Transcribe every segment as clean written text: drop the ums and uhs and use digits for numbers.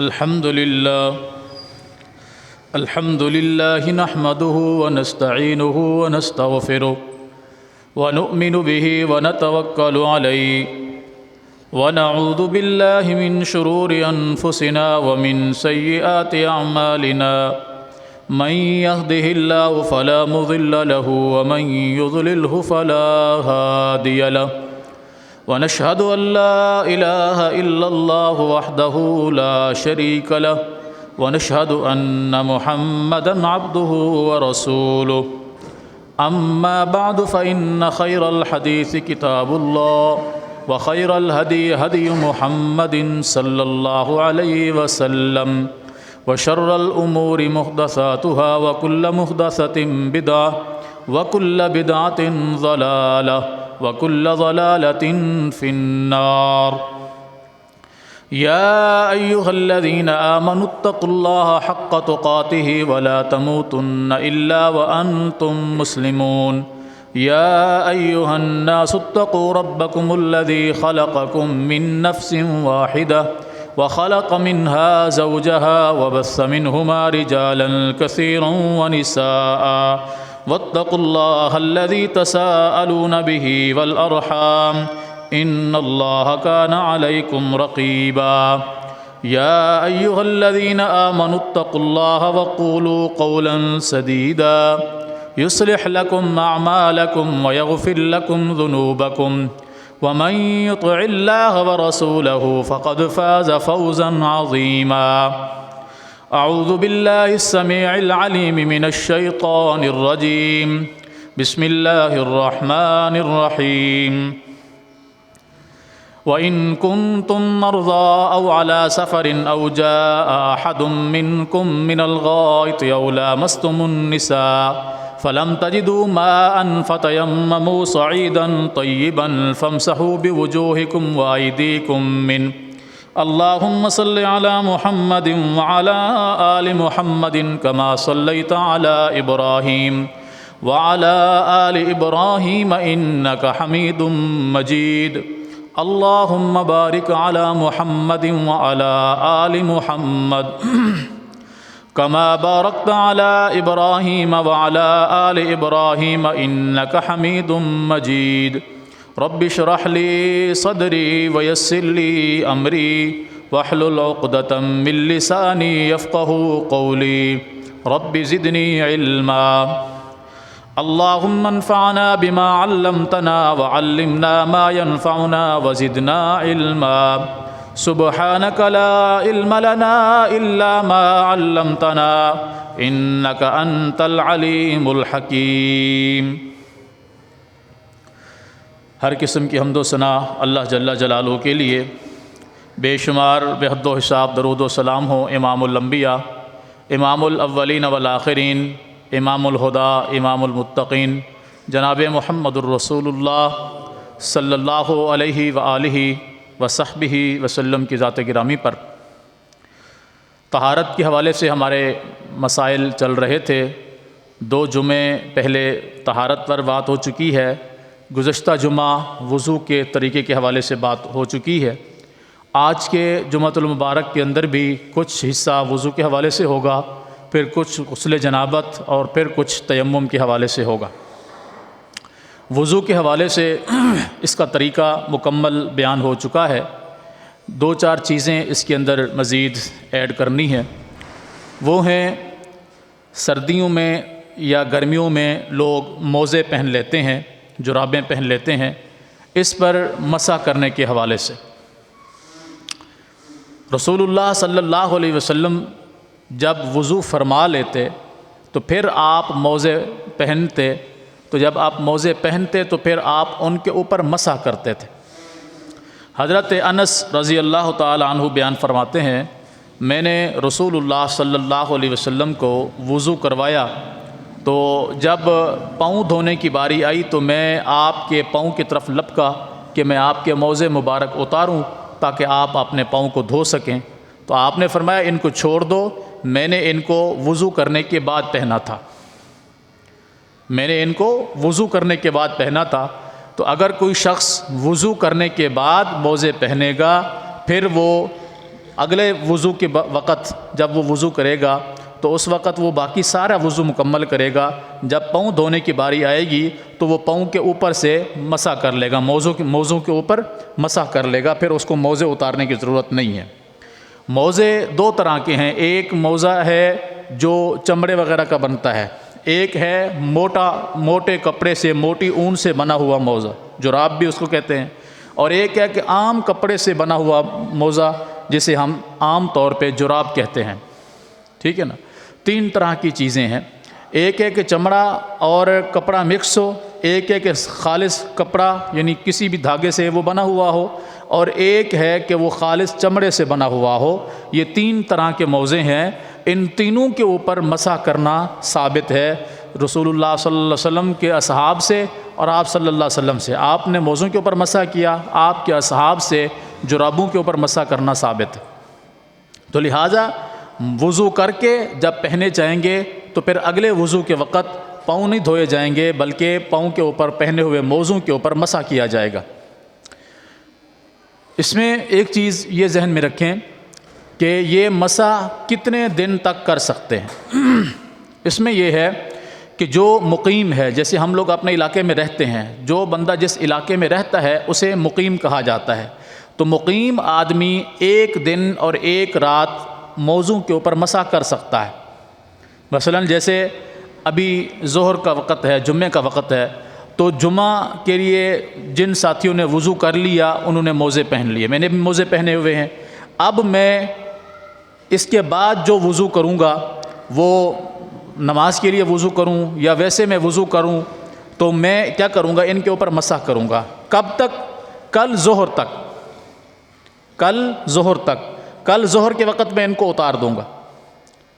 الحمد لله نحمده ونستعينه ونستغفره ونؤمن به ونتوكل عليه ونعوذ بالله من شرور أنفسنا ومن سيئات أعمالنا من يهده الله فلا مضل له ومن يضلله فلا هادي له ونشهد أن لا إله إلا الله وحده لا شريك له ونشهد أن محمدًا عبده ورسوله أما بعد فإن خير الحديث كتاب الله وخير الهدي هدي محمد صلى الله عليه وسلم وشر الأمور محدثاتها وكل محدثة بدعة وكل بدعة ضلالة وكل ضلالة في النار يا أيها الذين آمنوا اتقوا الله حق تقاته ولا تموتن إلا وأنتم مسلمون يا أيها الناس اتقوا ربكم الذي خلقكم من نفس واحدة وخلق منها زوجها وبث منهما رجالا كثيرا ونساء واتقوا الله الذي تساءلون به والأرحام إن الله كان عليكم رقيبا يا أيها الذين آمنوا اتقوا الله وقولوا قولا سديدا يصلح لكم أعمالكم ويغفر لكم ذنوبكم ومن يطع الله ورسوله فقد فاز فوزا عظيما أعوذ بالله السميع العليم من الشيطان الرجيم بسم الله الرحمن الرحيم وَإِن كُنتُم مَّرْضَىٰ أَوْ عَلَىٰ سَفَرٍ أَوْ جَاءَ أَحَدٌ مِّنكُم مِّنَ الْغَائِطِ أَوْ لَامَسْتُمُ النِّسَاءَ فَلَمْ تَجِدُوا مَاءً فَتَيَمَّمُوا صَعِيدًا طَيِّبًا فَامْسَحُوا بِوُجُوهِكُمْ وَأَيْدِيكُم مِّنْهُ اللهم صل على محمد وعلى آل محمد كما صليت على إبراهيم وعلى آل إبراهيم إنك حميد مجيد اللهم بارك على محمد وعلى آل محمد كما باركت على إبراهيم وعلى آل إبراهيم إنك حميد مجيد رب اشرح لي صدري ويسر لي أمري واحلل عقدة من لساني يفقهوا قولي رب زدني علما اللهم انفعنا بما علمتنا وعلمنا ما ينفعنا وزدنا علما سبحانك لا علم لنا إلا ما علمتنا إنك أنت العليم الحكيم۔ ہر قسم کی حمد و ثنا اللہ جل جلالہ کے لیے، بے شمار بے حد و حساب درود و سلام ہو امام الانبیاء، امام الاولین والآخرین، امام الہدیٰ، امام المتقین، جناب محمد الرسول اللہ صلی اللہ علیہ وآلہ وصحبہ وسلم کی ذات گرامی پر۔ طہارت کے حوالے سے ہمارے مسائل چل رہے تھے۔ 2 جمعے پہلے طہارت پر بات ہو چکی ہے، گزشتہ جمعہ وضو کے طریقے کے حوالے سے بات ہو چکی ہے۔ آج کے جمعۃ المبارک کے اندر بھی کچھ حصہ وضو کے حوالے سے ہوگا، پھر کچھ غسل جنابت اور پھر کچھ تیمم کے حوالے سے ہوگا۔ وضو کے حوالے سے اس کا طریقہ مکمل بیان ہو چکا ہے، 2-4 چیزیں اس کے اندر مزید ایڈ کرنی ہیں۔ وہ ہیں سردیوں میں یا گرمیوں میں لوگ موزے پہن لیتے ہیں، جرابیں پہن لیتے ہیں، اس پر مسح کرنے کے حوالے سے رسول اللہ صلی اللہ علیہ وسلم جب وضو فرما لیتے تو پھر آپ موزے پہنتے، تو جب آپ موزے پہنتے تو پھر آپ ان کے اوپر مسح کرتے تھے۔ حضرت انس رضی اللہ تعالی عنہ بیان فرماتے ہیں، میں نے رسول اللہ صلی اللہ علیہ وسلم کو وضو کروایا تو جب پاؤں دھونے کی باری آئی تو میں آپ کے پاؤں کی طرف لپکا کہ میں آپ کے موزے مبارک اتاروں تاکہ آپ اپنے پاؤں کو دھو سکیں، تو آپ نے فرمایا ان کو چھوڑ دو، میں نے ان کو وضو کرنے کے بعد پہنا تھا، میں نے ان کو وضو کرنے کے بعد پہنا تھا۔ تو اگر کوئی شخص وضو کرنے کے بعد موزے پہنے گا، پھر وہ اگلے وضو کے وقت جب وہ وضو کرے گا تو اس وقت وہ باقی سارا وضو مکمل کرے گا. جب پاؤں دھونے کی باری آئے گی تو وہ پاؤں کے اوپر سے مسح کر لے گا, موزوں کے اوپر مسح کر لے گا, پھر اس کو موزے اتارنے کی ضرورت نہیں ہے. موزے دو طرح کے ہیں, ایک موزہ ہے جو چمڑے وغیرہ کا بنتا ہے, ایک ہے موٹے کپڑے سے, موٹی اون سے بنا ہوا موزہ, جراب بھی اس کو کہتے ہیں, اور ایک ہے کہ عام کپڑے سے بنا ہوا موزہ جسے ہم عام طور پہ جراب کہتے ہیں. ٹھیک ہے نا. تین طرح کی چیزیں ہیں, ایک ہے کہ چمڑا اور کپڑا مکس ہو, ایک ہے کہ خالص کپڑا یعنی کسی بھی دھاگے سے وہ بنا ہوا ہو, اور ایک ہے کہ وہ خالص چمڑے سے بنا ہوا ہو. یہ تین طرح کے موزے ہیں, ان تینوں کے اوپر مسح کرنا ثابت ہے رسول اللہ صلی اللہ علیہ وسلم کے اصحاب سے اور آپ صلی اللہ علیہ وسلم سے. آپ نے موزوں کے اوپر مسح کیا, آپ کے اصحاب سے جرابوں کے اوپر مسح کرنا ثابت ہے. تو لہٰذا وضو کر کے جب پہنے جائیں گے تو پھر اگلے وضو کے وقت پاؤں نہیں دھوئے جائیں گے, بلکہ پاؤں کے اوپر پہنے ہوئے موزوں کے اوپر مسح کیا جائے گا. اس میں ایک چیز یہ ذہن میں رکھیں کہ یہ مسح کتنے دن تک کر سکتے ہیں. اس میں یہ ہے کہ جو مقیم ہے, جیسے ہم لوگ اپنے علاقے میں رہتے ہیں, جو بندہ جس علاقے میں رہتا ہے اسے مقیم کہا جاتا ہے. تو مقیم آدمی ایک دن اور ایک رات موضوع کے اوپر مسح کر سکتا ہے. مثلا جیسے ابھی ظہر کا وقت ہے, جمعے کا وقت ہے, تو جمعہ کے لیے جن ساتھیوں نے وضو کر لیا انہوں نے موزے پہن لیے, میں نے بھی موزے پہنے ہوئے ہیں. اب میں اس کے بعد جو وضو کروں گا وہ نماز کے لیے وضو کروں یا ویسے میں وضو کروں, تو میں کیا کروں گا, ان کے اوپر مسح کروں گا. کب تک؟ کل ظہر تک. کل ظہر کے وقت میں ان کو اتار دوں گا.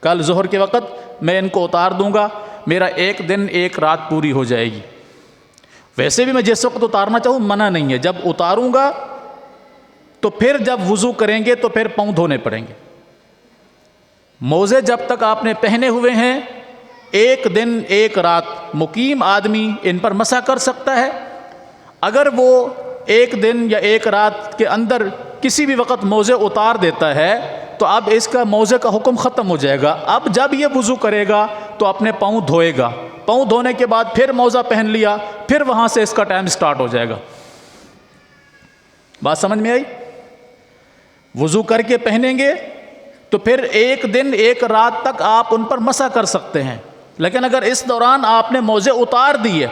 کل ظہر کے وقت میں ان کو اتار دوں گا, میرا ایک دن ایک رات پوری ہو جائے گی. ویسے بھی میں جس وقت اتارنا چاہوں منع نہیں ہے, جب اتاروں گا تو پھر جب وضو کریں گے تو پھر پاؤں دھونے پڑیں گے. موزے جب تک آپ نے پہنے ہوئے ہیں ایک دن ایک رات مقیم آدمی ان پر مسح کر سکتا ہے. اگر وہ ایک دن یا ایک رات کے اندر کسی بھی وقت موزے اتار دیتا ہے تو اب اس کا موزے کا حکم ختم ہو جائے گا. اب جب یہ وضو کرے گا تو اپنے پاؤں دھوئے گا, پاؤں دھونے کے بعد پھر موزہ پہن لیا, پھر وہاں سے اس کا ٹائم سٹارٹ ہو جائے گا. بات سمجھ میں آئی؟ وضو کر کے پہنیں گے تو پھر ایک دن ایک رات تک آپ ان پر مسح کر سکتے ہیں. لیکن اگر اس دوران آپ نے موزے اتار دیے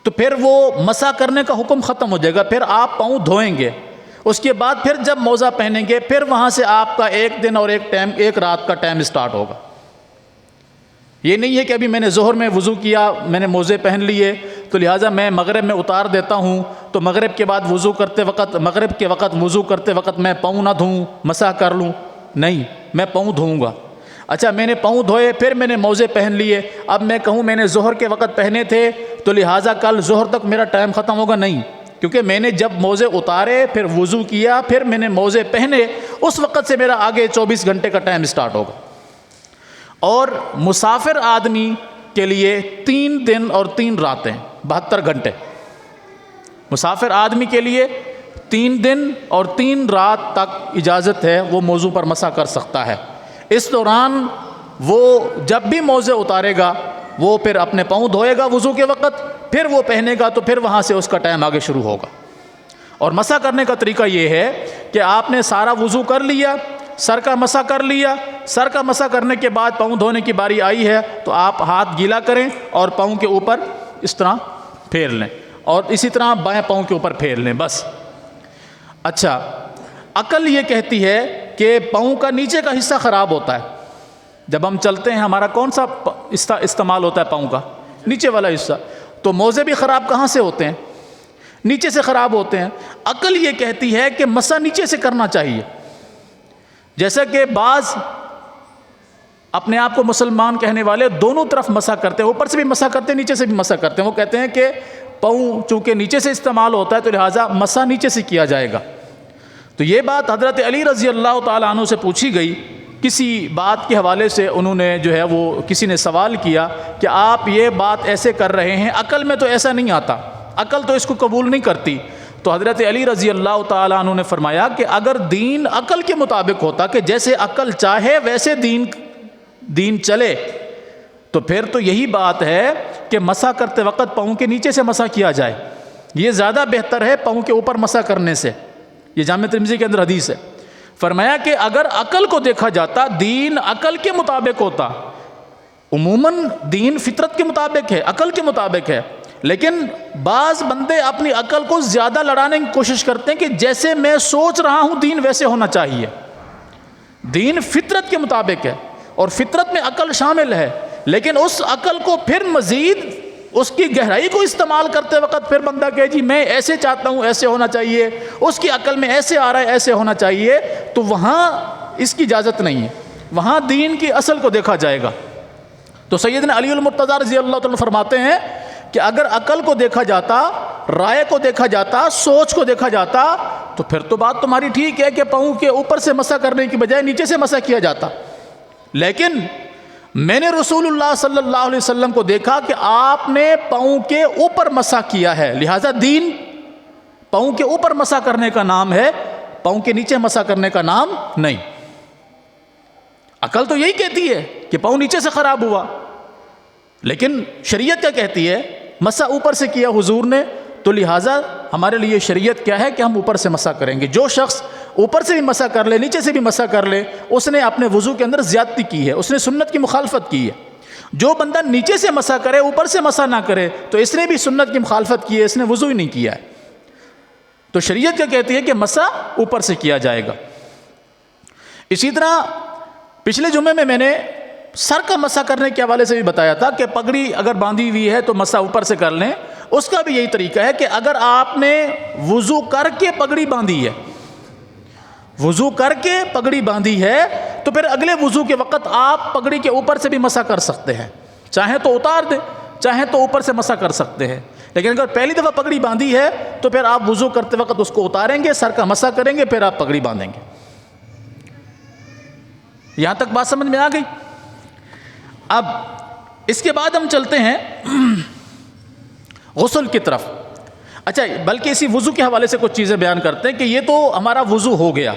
تو پھر وہ مسح کرنے کا حکم ختم ہو جائے گا, پھر آپ پاؤں دھوئیں گے. اس کے بعد پھر جب موزہ پہنیں گے پھر وہاں سے آپ کا ایک دن اور ایک رات کا ٹائم سٹارٹ ہوگا. یہ نہیں ہے کہ ابھی میں نے ظہر میں وضو کیا, میں نے موزے پہن لیے تو لہٰذا میں مغرب میں اتار دیتا ہوں, تو مغرب کے بعد مغرب کے وقت وضو کرتے وقت میں پاؤں نہ دھوؤں, مسح کر لوں. نہیں, میں پاؤں دھوؤں گا. اچھا میں نے پاؤں دھوئے, پھر میں نے موزے پہن لیے, اب میں کہوں میں نے ظہر کے وقت پہنے تھے تو لہٰذا کل ظہر تک میرا ٹائم ختم ہوگا. نہیں, کیونکہ میں نے جب موزے اتارے پھر وضو کیا پھر میں نے موزے پہنے, اس وقت سے میرا آگے 24 گھنٹے کا ٹائم سٹارٹ ہوگا. اور مسافر آدمی کے لیے 3 دن اور 3 راتیں 72 گھنٹے. مسافر آدمی کے لیے 3 دن اور 3 رات تک اجازت ہے, وہ موضوع پر مسح کر سکتا ہے. اس دوران وہ جب بھی موزے اتارے گا وہ پھر اپنے پاؤں دھوئے گا وضو کے وقت, پھر وہ پہنے گا تو پھر وہاں سے اس کا ٹائم آگے شروع ہوگا. اور مسح کرنے کا طریقہ یہ ہے کہ آپ نے سارا وضو کر لیا, سر کا مسح کر لیا, سر کا مسح کرنے کے بعد پاؤں دھونے کی باری آئی ہے تو آپ ہاتھ گیلا کریں اور پاؤں کے اوپر اس طرح پھیر لیں, اور اسی طرح بائیں پاؤں کے اوپر پھیر لیں بس. اچھا, عقل یہ کہتی ہے کہ پاؤں کا نیچے کا حصہ خراب ہوتا ہے. جب ہم چلتے ہیں ہمارا کون سا استعمال ہوتا ہے؟ پاؤں کا نیچے والا حصہ. تو موزے بھی خراب کہاں سے ہوتے ہیں؟ نیچے سے خراب ہوتے ہیں. عقل یہ کہتی ہے کہ مسح نیچے سے کرنا چاہیے. جیسا کہ بعض اپنے آپ کو مسلمان کہنے والے دونوں طرف مسح کرتے ہیں, اوپر سے بھی مسح کرتے ہیں نیچے سے بھی مسح کرتے ہیں. وہ کہتے ہیں کہ پاؤں چونکہ نیچے سے استعمال ہوتا ہے تو لہٰذا مسح نیچے سے کیا جائے گا. تو یہ بات حضرت علی رضی اللہ تعالیٰ عنہ سے پوچھی گئی. کسی بات کے حوالے سے انہوں نے جو ہے وہ کسی نے سوال کیا کہ آپ یہ بات ایسے کر رہے ہیں, عقل میں تو ایسا نہیں آتا, عقل تو اس کو قبول نہیں کرتی. تو حضرت علی رضی اللہ تعالیٰ عنہ نے فرمایا کہ اگر دین عقل کے مطابق ہوتا کہ جیسے عقل چاہے ویسے دین چلے تو پھر تو یہی بات ہے کہ مسح کرتے وقت پاؤں کے نیچے سے مسح کیا جائے، یہ زیادہ بہتر ہے پاؤں کے اوپر مسح کرنے سے۔ یہ جامع ترمذی کے اندر حدیث ہے۔ فرمایا کہ اگر عقل کو دیکھا جاتا، دین عقل کے مطابق ہوتا، عموماً دین فطرت کے مطابق ہے، عقل کے مطابق ہے، لیکن بعض بندے اپنی عقل کو زیادہ لڑانے کی کوشش کرتے ہیں کہ جیسے میں سوچ رہا ہوں دین ویسے ہونا چاہیے۔ دین فطرت کے مطابق ہے اور فطرت میں عقل شامل ہے، لیکن اس عقل کو پھر مزید اس کی گہرائی کو استعمال کرتے وقت پھر بندہ کہے جی میں ایسے چاہتا ہوں، ایسے ہونا چاہیے، اس کی عقل میں ایسے آ رہا ہے، ایسے ہونا چاہیے، تو وہاں اس کی اجازت نہیں ہے، وہاں دین کی اصل کو دیکھا جائے گا۔ تو سیدنا علی المرتضیٰ رضی اللہ تعالیٰ فرماتے ہیں کہ اگر عقل کو دیکھا جاتا، رائے کو دیکھا جاتا، سوچ کو دیکھا جاتا، تو پھر تو بات تمہاری ٹھیک ہے کہ پاؤں کے اوپر سے مسح کرنے کی بجائے نیچے سے مسح کیا جاتا، لیکن میں نے رسول اللہ صلی اللہ علیہ وسلم کو دیکھا کہ آپ نے پاؤں کے اوپر مسح کیا ہے، لہذا دین پاؤں کے اوپر مسح کرنے کا نام ہے، پاؤں کے نیچے مسح کرنے کا نام نہیں۔ عقل تو یہی کہتی ہے کہ پاؤں نیچے سے خراب ہوا، لیکن شریعت کیا کہتی ہے؟ مسح اوپر سے کیا حضور نے، تو لہٰذا ہمارے لیے شریعت کیا ہے کہ ہم اوپر سے مسح کریں گے۔ جو شخص اوپر سے بھی مسح کر لے، نیچے سے بھی مسح کر لے، اس نے اپنے وضو کے اندر زیادتی کی ہے، اس نے سنت کی مخالفت کی ہے۔ جو بندہ نیچے سے مسح کرے، اوپر سے مسح نہ کرے، تو اس نے بھی سنت کی مخالفت کی ہے، اس نے وضو ہی نہیں کیا ہے۔ تو شریعت کیا کہتی ہے کہ مسح اوپر سے کیا جائے گا۔ اسی طرح پچھلے جمعے میں نے سر کا مسح کرنے کے حوالے سے بھی بتایا تھا کہ پگڑی اگر باندھی ہوئی ہے تو مسح اوپر سے کر لیں۔ اس کا بھی یہی طریقہ ہے کہ اگر آپ نے وضو کر کے پگڑی باندھی ہے، وضو کر کے پگڑی باندھی ہے، تو پھر اگلے وضو کے وقت آپ پگڑی کے اوپر سے بھی مسح کر سکتے ہیں، چاہیں تو اتار دیں، چاہیں تو اوپر سے مسح کر سکتے ہیں۔ لیکن اگر پہلی دفعہ پگڑی باندھی ہے تو پھر آپ وضو کرتے وقت اس کو اتاریں گے، سر کا مسح کریں گے، پھر آپ پگڑی باندھیں گے۔ یہاں تک بات سمجھ میں آ گئی؟ اب اس کے بعد ہم چلتے ہیں غسل کی طرف۔ اچھا، بلکہ اسی وضو کے حوالے سے کچھ چیزیں بیان کرتے ہیں کہ یہ تو ہمارا وضو ہو گیا،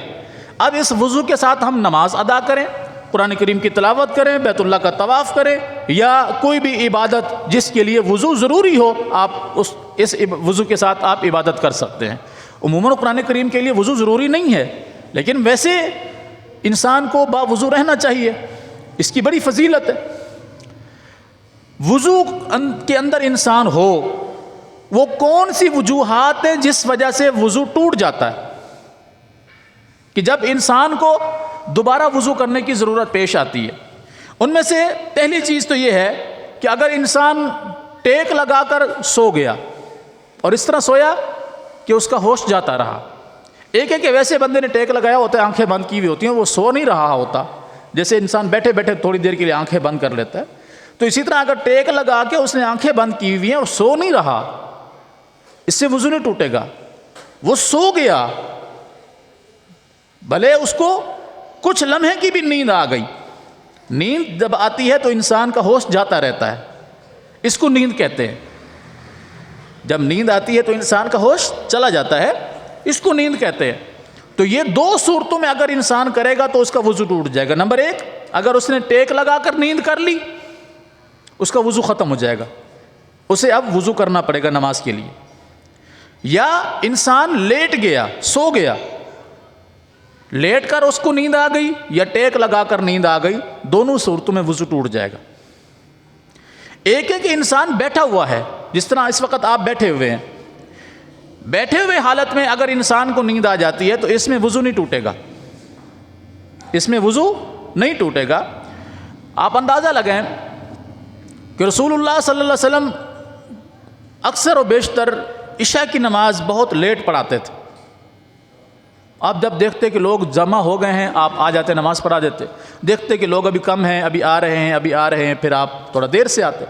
اب اس وضو کے ساتھ ہم نماز ادا کریں، قرآن کریم کی تلاوت کریں، بیت اللہ کا طواف کریں، یا کوئی بھی عبادت جس کے لیے وضو ضروری ہو، آپ اس وضو کے ساتھ آپ عبادت کر سکتے ہیں۔ عموماً قرآن کریم کے لیے وضو ضروری نہیں ہے، لیکن ویسے انسان کو با وضو رہنا چاہیے، اس کی بڑی فضیلت ہے۔ وضو کے اندر انسان ہو، وہ کون سی وجوہات ہیں جس وجہ سے وضو ٹوٹ جاتا ہے؟ کہ جب انسان کو دوبارہ وضو کرنے کی ضرورت پیش آتی ہے، ان میں سے پہلی چیز تو یہ ہے کہ اگر انسان ٹیک لگا کر سو گیا اور اس طرح سویا کہ اس کا ہوش جاتا رہا۔ ایک ہے کہ ویسے بندے نے ٹیک لگایا ہوتا ہے، آنکھیں بند کی ہوئی ہوتی ہیں، وہ سو نہیں رہا ہوتا، جیسے انسان بیٹھے بیٹھے تھوڑی دیر کے لیے آنکھیں بند کر لیتا ہے، تو اسی طرح اگر ٹیک لگا کے اس نے آنکھیں بند کی ہوئی ہیں اور سو نہیں رہا، اس سے وضو نہیں ٹوٹے گا۔ وہ سو گیا، بھلے اس کو کچھ لمحے کی بھی نیند آ گئی، نیند جب آتی ہے تو انسان کا ہوش جاتا رہتا ہے، اس کو نیند کہتے ہیں۔ جب نیند آتی ہے تو انسان کا ہوش چلا جاتا ہے، اس کو نیند کہتے ہیں۔ تو یہ دو صورتوں میں اگر انسان کرے گا تو اس کا وضو ٹوٹ جائے گا۔ نمبر ایک، اگر اس نے ٹیک لگا کر نیند کر لی، اس کا وضو ختم ہو جائے گا، اسے اب وضو کرنا پڑے گا نماز کے لیے۔ یا انسان لیٹ گیا، سو گیا، لیٹ کر اس کو نیند آ گئی یا ٹیک لگا کر نیند آ گئی، دونوں صورتوں میں وضو ٹوٹ جائے گا۔ ایک ہے کہ انسان بیٹھا ہوا ہے، جس طرح اس وقت آپ بیٹھے ہوئے ہیں، بیٹھے ہوئے حالت میں اگر انسان کو نیند آ جاتی ہے تو اس میں وضو نہیں ٹوٹے گا، اس میں وضو نہیں ٹوٹے گا۔ آپ اندازہ لگائیں کہ رسول اللہ صلی اللہ علیہ وسلم اکثر و بیشتر عشاء کی نماز بہت لیٹ پڑھاتے تھے۔ آپ جب دیکھتے کہ لوگ جمع ہو گئے ہیں، آپ آ جاتے، نماز پڑھا دیتے، دیکھتے کہ لوگ ابھی کم ہیں، ابھی آ رہے ہیں، ابھی آ رہے ہیں، پھر آپ تھوڑا دیر سے آتے۔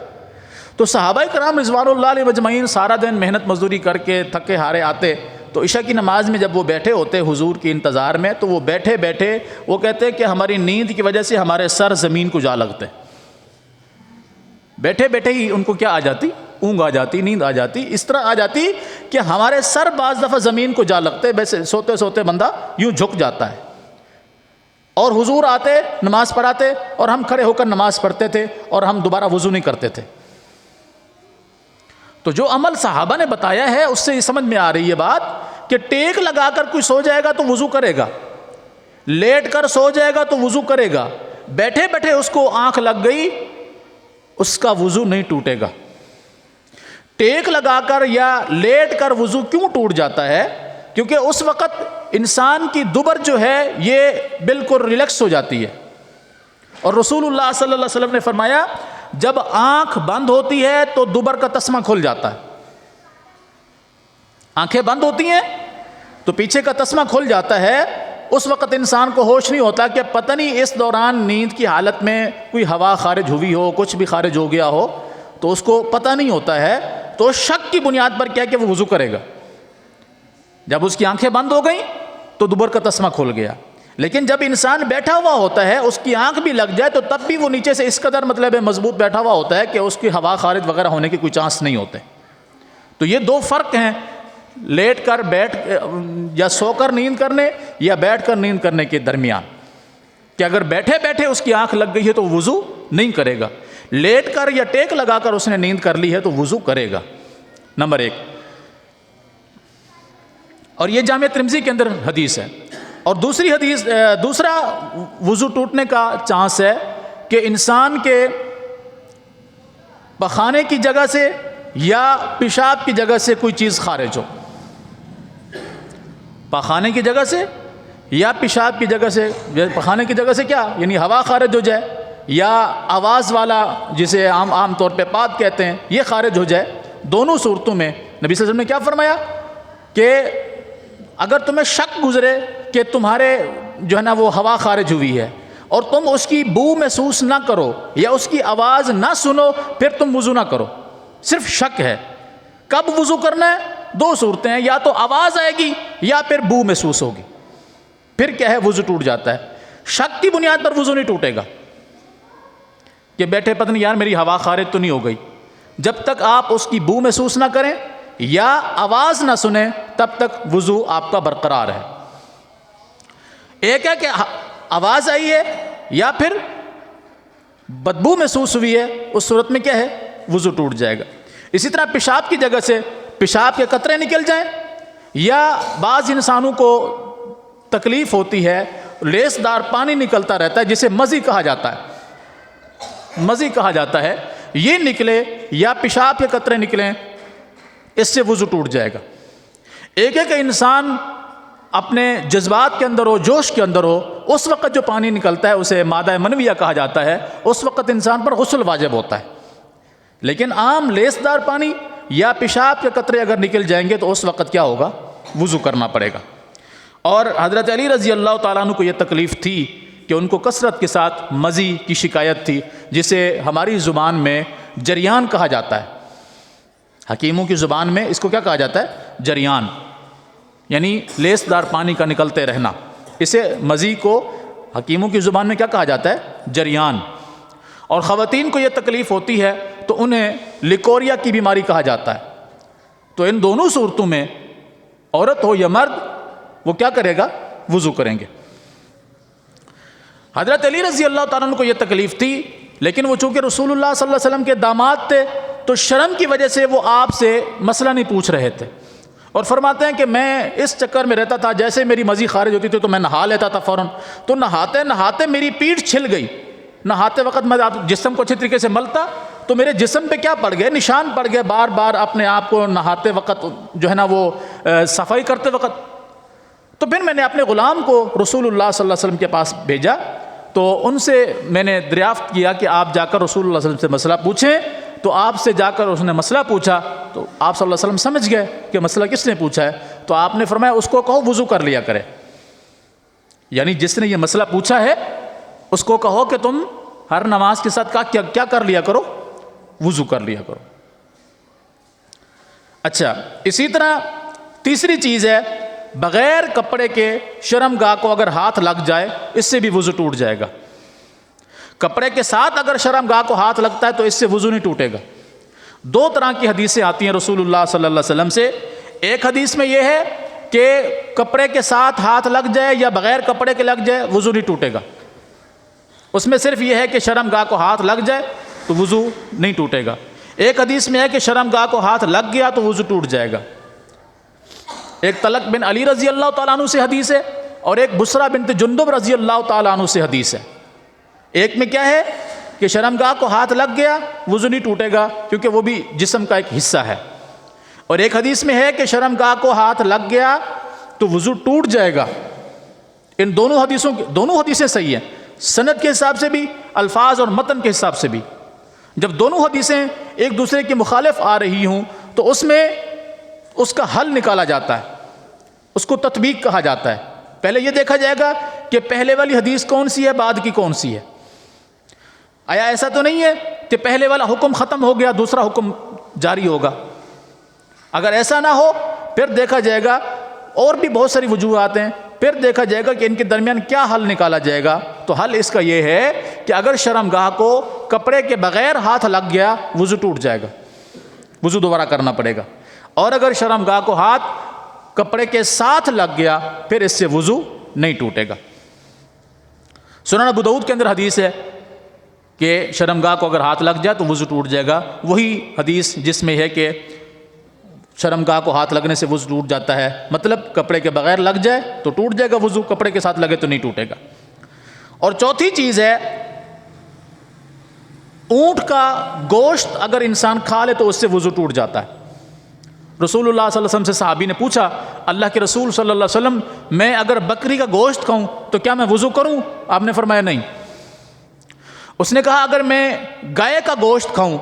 تو صحابہ کرام رضوان اللہ علیہ مجمعین سارا دن محنت مزدوری کر کے تھکے ہارے آتے، تو عشاء کی نماز میں جب وہ بیٹھے ہوتے حضور کے انتظار میں، تو وہ بیٹھے بیٹھے وہ کہتے کہ ہماری نیند کی وجہ سے ہمارے سر زمین کو جا لگتے، بیٹھے بیٹھے ہی ان کو کیا آ جاتی؟ اونگ آ جاتی، نیند آ جاتی، اس طرح آ جاتی کہ ہمارے سر بعض دفعہ زمین کو جا لگتے، ویسے سوتے سوتے بندہ یوں جھک جاتا ہے، اور حضور آتے نماز پڑھاتے اور ہم کھڑے ہو کر نماز پڑھتے تھے اور ہم دوبارہ وضو نہیں کرتے تھے۔ تو جو عمل صحابہ نے بتایا ہے اس سے یہ سمجھ میں آ رہی ہے بات کہ ٹیک لگا کر کوئی سو جائے گا تو وضو کرے گا، لیٹ کر سو جائے گا تو وضو کرے گا، بیٹھے بیٹھے اس کو آنکھ لگ گئی اس کا وضو نہیں ٹوٹے گا۔ ٹیک لگا کر یا لیٹ کر وضو کیوں ٹوٹ جاتا ہے؟ کیونکہ اس وقت انسان کی دبر جو ہے یہ بالکل ریلیکس ہو جاتی ہے، اور رسول اللہ صلی اللہ علیہ وسلم نے فرمایا جب آنکھ بند ہوتی ہے تو دبر کا تسمہ کھل جاتا ہے۔ آنکھیں بند ہوتی ہیں تو پیچھے کا تسمہ کھل جاتا ہے، اس وقت انسان کو ہوش نہیں ہوتا کہ پتہ نہیں اس دوران نیند کی حالت میں کوئی ہوا خارج ہوئی ہو، کچھ بھی خارج ہو گیا ہو، تو اس کو پتہ نہیں ہوتا ہے، تو شک کی بنیاد پر کیا کہ وہ وضو کرے گا۔ جب اس کی آنکھیں بند ہو گئیں تو دبر کا تسمہ کھل گیا۔ لیکن جب انسان بیٹھا ہوا ہوتا ہے اس کی آنکھ بھی لگ جائے تو تب بھی وہ نیچے سے اس قدر مطلب مضبوط بیٹھا ہوا ہوتا ہے کہ اس کی ہوا خارج وغیرہ ہونے کے کوئی چانس نہیں ہوتے۔ تو یہ دو فرق ہیں لیٹ کر بیٹھ یا سو کر نیند کرنے یا بیٹھ کر نیند کرنے کے درمیان، کہ اگر بیٹھے بیٹھے اس کی آنکھ لگ گئی ہے تو وضو نہیں کرے گا، لیٹ کر یا ٹیک لگا کر اس نے نیند کر لی ہے تو وضو کرے گا۔ نمبر 1، اور یہ جامع ترمذی کے اندر حدیث ہے۔ اور دوسری حدیث، دوسرا وضو ٹوٹنے کا چانس ہے کہ انسان کے پخانے کی جگہ سے یا پیشاب کی جگہ سے کوئی چیز خارج ہو، پخانے کی جگہ سے یا پیشاب کی جگہ سے۔ پخانے کی جگہ سے کیا یعنی ہوا خارج ہو جائے، یا آواز والا جسے عام طور پہ پاد کہتے ہیں یہ خارج ہو جائے۔ دونوں صورتوں میں نبی صلی اللہ علیہ وسلم نے کیا فرمایا کہ اگر تمہیں شک گزرے کہ تمہارے جو ہے نا وہ ہوا خارج ہوئی ہے اور تم اس کی بو محسوس نہ کرو یا اس کی آواز نہ سنو، پھر تم وضو نہ کرو، صرف شک ہے۔ کب وضو کرنا ہے؟ 2 صورتیں ہیں، یا تو آواز آئے گی یا پھر بو محسوس ہوگی، پھر کیا ہے وضو ٹوٹ جاتا ہے۔ شک کی بنیاد پر وضو نہیں ٹوٹے گا کہ بیٹھے پتہ نہیں یار میری ہوا خارج تو نہیں ہو گئی، جب تک آپ اس کی بو محسوس نہ کریں یا آواز نہ سنیں تب تک وضو آپ کا برقرار ہے۔ ایک ہے کہ آواز آئی ہے یا پھر بدبو محسوس ہوئی ہے، اس صورت میں کیا ہے وضو ٹوٹ جائے گا۔ اسی طرح پیشاب کی جگہ سے پیشاب کے قطرے نکل جائیں، یا بعض انسانوں کو تکلیف ہوتی ہے لیس دار پانی نکلتا رہتا ہے جسے مزی کہا جاتا ہے، مزی کہا جاتا ہے، یہ نکلے یا پیشاب کے قطرے نکلیں، اس سے وضو ٹوٹ جائے گا۔ ایک ہے کہ انسان اپنے جذبات کے اندر ہو، جوش کے اندر ہو، اس وقت جو پانی نکلتا ہے اسے مادہ منویہ کہا جاتا ہے، اس وقت انسان پر غسل واجب ہوتا ہے۔ لیکن عام لیسدار پانی یا پیشاب کے قطرے اگر نکل جائیں گے تو اس وقت کیا ہوگا وضو کرنا پڑے گا۔ اور حضرت علی رضی اللہ تعالیٰ عنہ کو یہ تکلیف تھی کہ ان کو کثرت کے ساتھ مزی کی شکایت تھی، جسے ہماری زبان میں جریان کہا جاتا ہے، حکیموں کی زبان میں اس کو کیا کہا جاتا ہے جریان، یعنی لیس دار پانی کا نکلتے رہنا، اسے مزی کو حکیموں کی زبان میں کیا کہا جاتا ہے جریان۔ اور خواتین کو یہ تکلیف ہوتی ہے تو انہیں لیکوریا کی بیماری کہا جاتا ہے۔ تو ان دونوں صورتوں میں عورت ہو یا مرد وہ کیا کرے گا وضو کریں گے۔ حضرت علی رضی اللہ تعالیٰ عنہ کو یہ تکلیف تھی، لیکن وہ چونکہ رسول اللہ صلی اللہ علیہ وسلم کے داماد تھے تو شرم کی وجہ سے وہ آپ سے مسئلہ نہیں پوچھ رہے تھے، اور فرماتے ہیں کہ میں اس چکر میں رہتا تھا جیسے میری مزی خارج ہوتی تھی تو میں نہا لیتا تھا فوراً، تو نہاتے نہاتے میری پیٹھ چھل گئی، نہاتے وقت میں جسم کو اچھی طریقے سے ملتا تو میرے جسم پہ کیا پڑ گئے نشان پڑ گئے، بار بار اپنے آپ کو نہاتے وقت جو ہے نا وہ صفائی کرتے وقت۔ تو پھر میں نے اپنے غلام کو رسول اللہ صلی اللہ علیہ وسلم کے پاس بھیجا، تو ان سے میں نے دریافت کیا کہ آپ جا کر رسول اللہ صلی اللہ علیہ وسلم سے مسئلہ پوچھیں۔ تو آپ سے جا کر اس نے مسئلہ پوچھا تو آپ صلی اللہ علیہ وسلم سمجھ گئے کہ مسئلہ کس نے پوچھا ہے، تو آپ نے فرمایا اس کو کہو وضو کر لیا کرے، یعنی جس نے یہ مسئلہ پوچھا ہے اس کو کہو کہ تم ہر نماز کے ساتھ کیا کر لیا کرو وضو کر لیا کرو۔ اچھا، اسی طرح تیسری چیز ہے بغیر کپڑے کے شرم گاہ کو اگر ہاتھ لگ جائے اس سے بھی وضو ٹوٹ جائے گا۔ کپڑے کے ساتھ اگر شرم گاہ کو ہاتھ لگتا ہے تو اس سے وضو نہیں ٹوٹے گا۔ دو طرح کی حدیثیں آتی ہیں رسول اللہ صلی اللہ علیہ وسلم سے. ایک حدیث میں یہ ہے کہ کپڑے کے ساتھ ہاتھ لگ جائے یا بغیر کپڑے کے لگ جائے وضو نہیں ٹوٹے گا. اس میں صرف یہ ہے کہ شرمگاہ کو ہاتھ لگ جائے تو وضو نہیں ٹوٹے گا. ایک حدیث میں ہے کہ شرمگاہ کو ہاتھ لگ گیا تو وضو ٹوٹ جائے گا. ایک طلق بن علی رضی اللہ تعالیٰ عنہ سے حدیث ہے اور ایک بسرا بنت جندب رضی اللہ تعالیٰ عنہ سے حدیث ہے. ایک میں کیا ہے کہ شرمگاہ کو ہاتھ لگ گیا وضو نہیں ٹوٹے گا کیونکہ وہ بھی جسم کا ایک حصہ ہے. اور ایک حدیث میں ہے کہ شرمگاہ کو ہاتھ لگ گیا تو وضو ٹوٹ جائے گا. ان دونوں حدیثیں صحیح ہیں, سند کے حساب سے بھی, الفاظ اور متن کے حساب سے بھی. جب دونوں حدیثیں ایک دوسرے کے مخالف آ رہی ہوں تو اس میں اس کا حل نکالا جاتا ہے, اس کو تطبیق کہا جاتا ہے. پہلے یہ دیکھا جائے گا کہ پہلے والی حدیث کون سی ہے, بعد کی کون سی ہے. آیا ایسا تو نہیں ہے کہ پہلے والا حکم ختم ہو گیا دوسرا حکم جاری ہوگا؟ اگر ایسا نہ ہو پھر دیکھا جائے گا, اور بھی بہت ساری وجوہات ہیں, پھر دیکھا جائے گا کہ ان کے درمیان کیا حل نکالا جائے گا. تو حل اس کا یہ ہے کہ اگر شرمگاہ کو کپڑے کے بغیر ہاتھ لگ گیا وضو ٹوٹ جائے گا, وضو دوبارہ کرنا پڑے گا. اور اگر شرمگاہ کو ہاتھ کپڑے کے ساتھ لگ گیا پھر اس سے وضو نہیں ٹوٹے گا. سنن ابو داؤد کے اندر حدیث ہے کہ شرمگاہ کو اگر ہاتھ لگ جائے تو وضو ٹوٹ جائے گا. وہی حدیث جس میں ہے کہ شرمگاہ کو ہاتھ لگنے سے وضو ٹوٹ جاتا ہے, مطلب کپڑے کے بغیر لگ جائے تو ٹوٹ جائے گا وضو, کپڑے کے ساتھ لگے تو نہیں ٹوٹے گا. اور چوتھی چیز ہے اونٹ کا گوشت اگر انسان کھا لے تو اس سے وضو ٹوٹ جاتا ہے. رسول اللہ صلی اللہ علیہ وسلم سے صحابی نے پوچھا, اللہ کے رسول صلی اللہ علیہ وسلم میں اگر بکری کا گوشت کھاؤں تو کیا میں وضو کروں؟ آپ نے فرمایا نہیں. اس نے کہا اگر میں گائے کا گوشت کھاؤں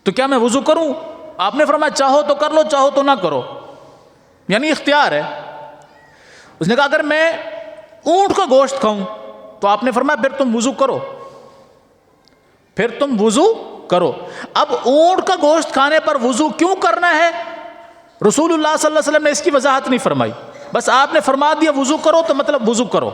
تو کیا میں وضو کروں؟ آپ نے فرمایا چاہو تو کر لو چاہو تو نہ کرو, یعنی اختیار ہے. اس نے کہا اگر میں اونٹ کا گوشت کھاؤں تو آپ نے فرمایا پھر تم وضو کرو, پھر تم وضو کرو. اب اونٹ کا گوشت کھانے پر وضو کیوں کرنا ہے؟ رسول اللہ صلی اللہ علیہ وسلم نے اس کی وضاحت نہیں فرمائی, بس آپ نے فرما دیا وضو کرو تو مطلب وضو کرو.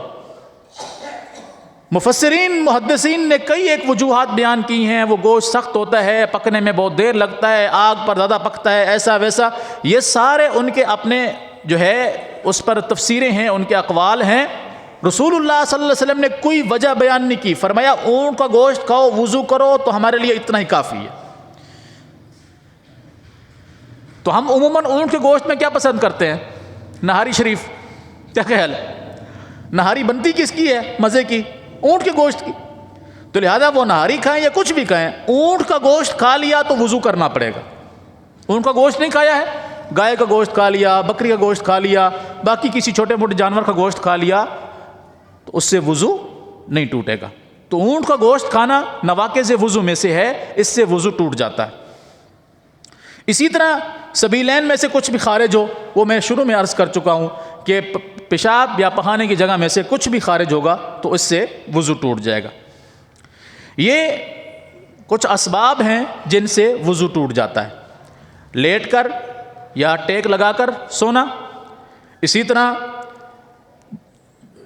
مفسرین محدثین نے کئی ایک وجوہات بیان کی ہیں, وہ گوشت سخت ہوتا ہے, پکنے میں بہت دیر لگتا ہے, آگ پر زیادہ پکتا ہے, ایسا ویسا, یہ سارے ان کے اپنے جو ہے اس پر تفسیریں ہیں, ان کے اقوال ہیں. رسول اللہ صلی اللہ علیہ وسلم نے کوئی وجہ بیان نہیں کی, فرمایا اونٹ کا گوشت کھاؤ وضو کرو تو ہمارے لیے اتنا ہی کافی ہے. تو ہم عموماً اونٹ کے گوشت میں کیا پسند کرتے ہیں؟ نہاری شریف. کیا خیال ہے؟ نہاری بنتی کس کی ہے مزے کی؟ اونٹ کے گوشت کی. تو لہذا وہ نہاری کھائیں یا کچھ بھی کھائیں, اونٹ کا گوشت کھا لیا تو وضو کرنا پڑے گا. اونٹ کا گوشت نہیں کھایا ہے, گائے کا گوشت کھا لیا, بکری کا گوشت کھا لیا, باقی کسی چھوٹے موٹے جانور کا گوشت کھا لیا تو اس سے وضو نہیں ٹوٹے گا. تو اونٹ کا گوشت کھانا نواقض وضو میں سے ہے, اس سے وضو ٹوٹ جاتا ہے. اسی طرح سبیلین میں سے کچھ بھی خارج ہو, وہ میں شروع میں عرض کر چکا ہوں کہ پیشاب یا پخانے کی جگہ میں سے کچھ بھی خارج ہوگا تو اس سے وضو ٹوٹ جائے گا. یہ کچھ اسباب ہیں جن سے وضو ٹوٹ جاتا ہے. لیٹ کر یا ٹیک لگا کر سونا, اسی طرح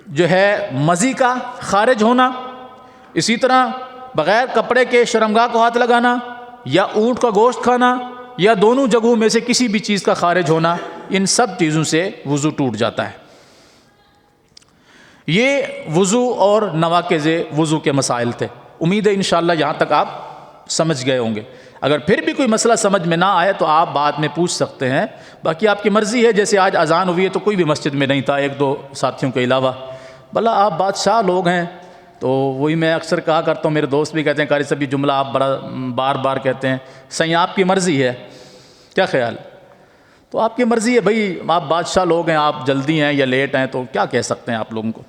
جو ہے مزی کا خارج ہونا, اسی طرح بغیر کپڑے کے شرمگاہ کو ہاتھ لگانا, یا اونٹ کا گوشت کھانا, یا دونوں جگہوں میں سے کسی بھی چیز کا خارج ہونا, ان سب چیزوں سے وضو ٹوٹ جاتا ہے. یہ وضو اور نواقض وضو کے مسائل تھے. امید ہے انشاءاللہ یہاں تک آپ سمجھ گئے ہوں گے. اگر پھر بھی کوئی مسئلہ سمجھ میں نہ آئے تو آپ بعد میں پوچھ سکتے ہیں, باقی آپ کی مرضی ہے. جیسے آج اذان ہوئی ہے تو کوئی بھی مسجد میں نہیں تھا ایک دو ساتھیوں کے علاوہ. بھلا آپ بادشاہ لوگ ہیں, تو وہی میں اکثر کہا کرتا ہوں, میرے دوست بھی کہتے ہیں قاری صاحب یہ جملہ آپ بڑا بار بار کہتے ہیں, صحیح آپ کی مرضی ہے. کیا خیال؟ تو آپ کی مرضی ہے بھائی, آپ بادشاہ لوگ ہیں, آپ جلدی ہیں یا لیٹ ہیں تو کیا کہہ سکتے ہیں آپ لوگوں کو.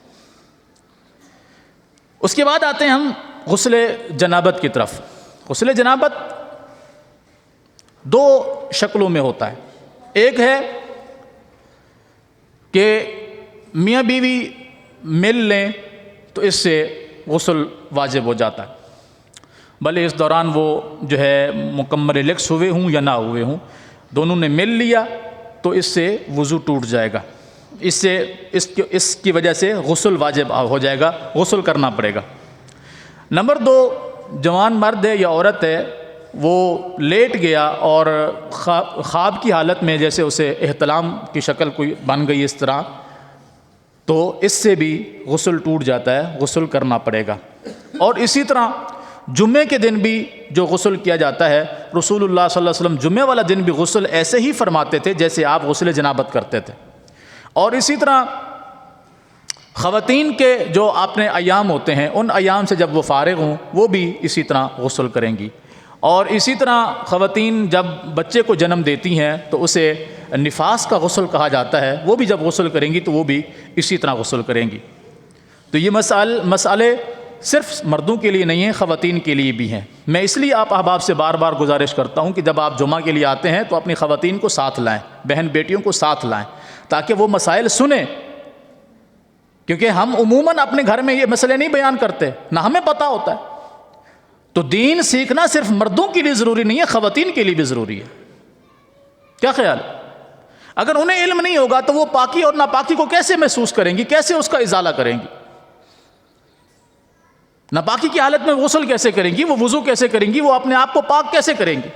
اس کے بعد آتے ہیں ہم غسل جنابت کی طرف. غسل جنابت دو شکلوں میں ہوتا ہے. ایک ہے کہ میاں بیوی مل لیں تو اس سے غسل واجب ہو جاتا ہے, بھلے اس دوران وہ جو ہے مکمل ریلیکس ہوئے ہوں یا نہ ہوئے ہوں, دونوں نے مل لیا تو اس سے وضو ٹوٹ جائے گا. اس کی وجہ سے غسل واجب ہو جائے گا, غسل کرنا پڑے گا. نمبر دو, جوان مرد ہے یا عورت ہے, وہ لیٹ گیا اور خواب کی حالت میں جیسے اسے احتلام کی شکل کوئی بن گئی اس طرح، تو اس سے بھی غسل ٹوٹ جاتا ہے، غسل کرنا پڑے گا۔ اور اسی طرح جمعے کے دن بھی جو غسل کیا جاتا ہے، رسول اللہ صلی اللہ علیہ وسلم جمعے والا دن بھی غسل ایسے ہی فرماتے تھے جیسے آپ غسل جنابت کرتے تھے۔ اور اسی طرح خواتین کے جو اپنے ایام ہوتے ہیں، ان ایام سے جب وہ فارغ ہوں وہ بھی اسی طرح غسل کریں گی۔ اور اسی طرح خواتین جب بچے کو جنم دیتی ہیں تو اسے نفاس کا غسل کہا جاتا ہے، وہ بھی جب غسل کریں گی تو وہ بھی اسی طرح غسل کریں گی۔ تو یہ مسئلے صرف مردوں کے لیے نہیں ہیں، خواتین کے لیے بھی ہیں۔ میں اس لیے آپ احباب سے بار بار گزارش کرتا ہوں کہ جب آپ جمعہ کے لیے آتے ہیں تو اپنی خواتین کو ساتھ لائیں، بہن بیٹیوں کو ساتھ لائیں، تاکہ وہ مسائل سنیں، کیونکہ ہم عموماً اپنے گھر میں یہ مسئلے نہیں بیان کرتے، نہ ہمیں پتہ ہوتا ہے۔ تو دین سیکھنا صرف مردوں کے لیے ضروری نہیں ہے، خواتین کے لیے بھی ضروری ہے۔ کیا خیال ہے؟ اگر انہیں علم نہیں ہوگا تو وہ پاکی اور ناپاکی کو کیسے محسوس کریں گی، کیسے اس کا ازالہ کریں گی؟ ناپاکی کی حالت میں غسل کیسے کریں گی، وہ وضو کیسے کریں گی، وہ اپنے آپ کو پاک کیسے کریں گی؟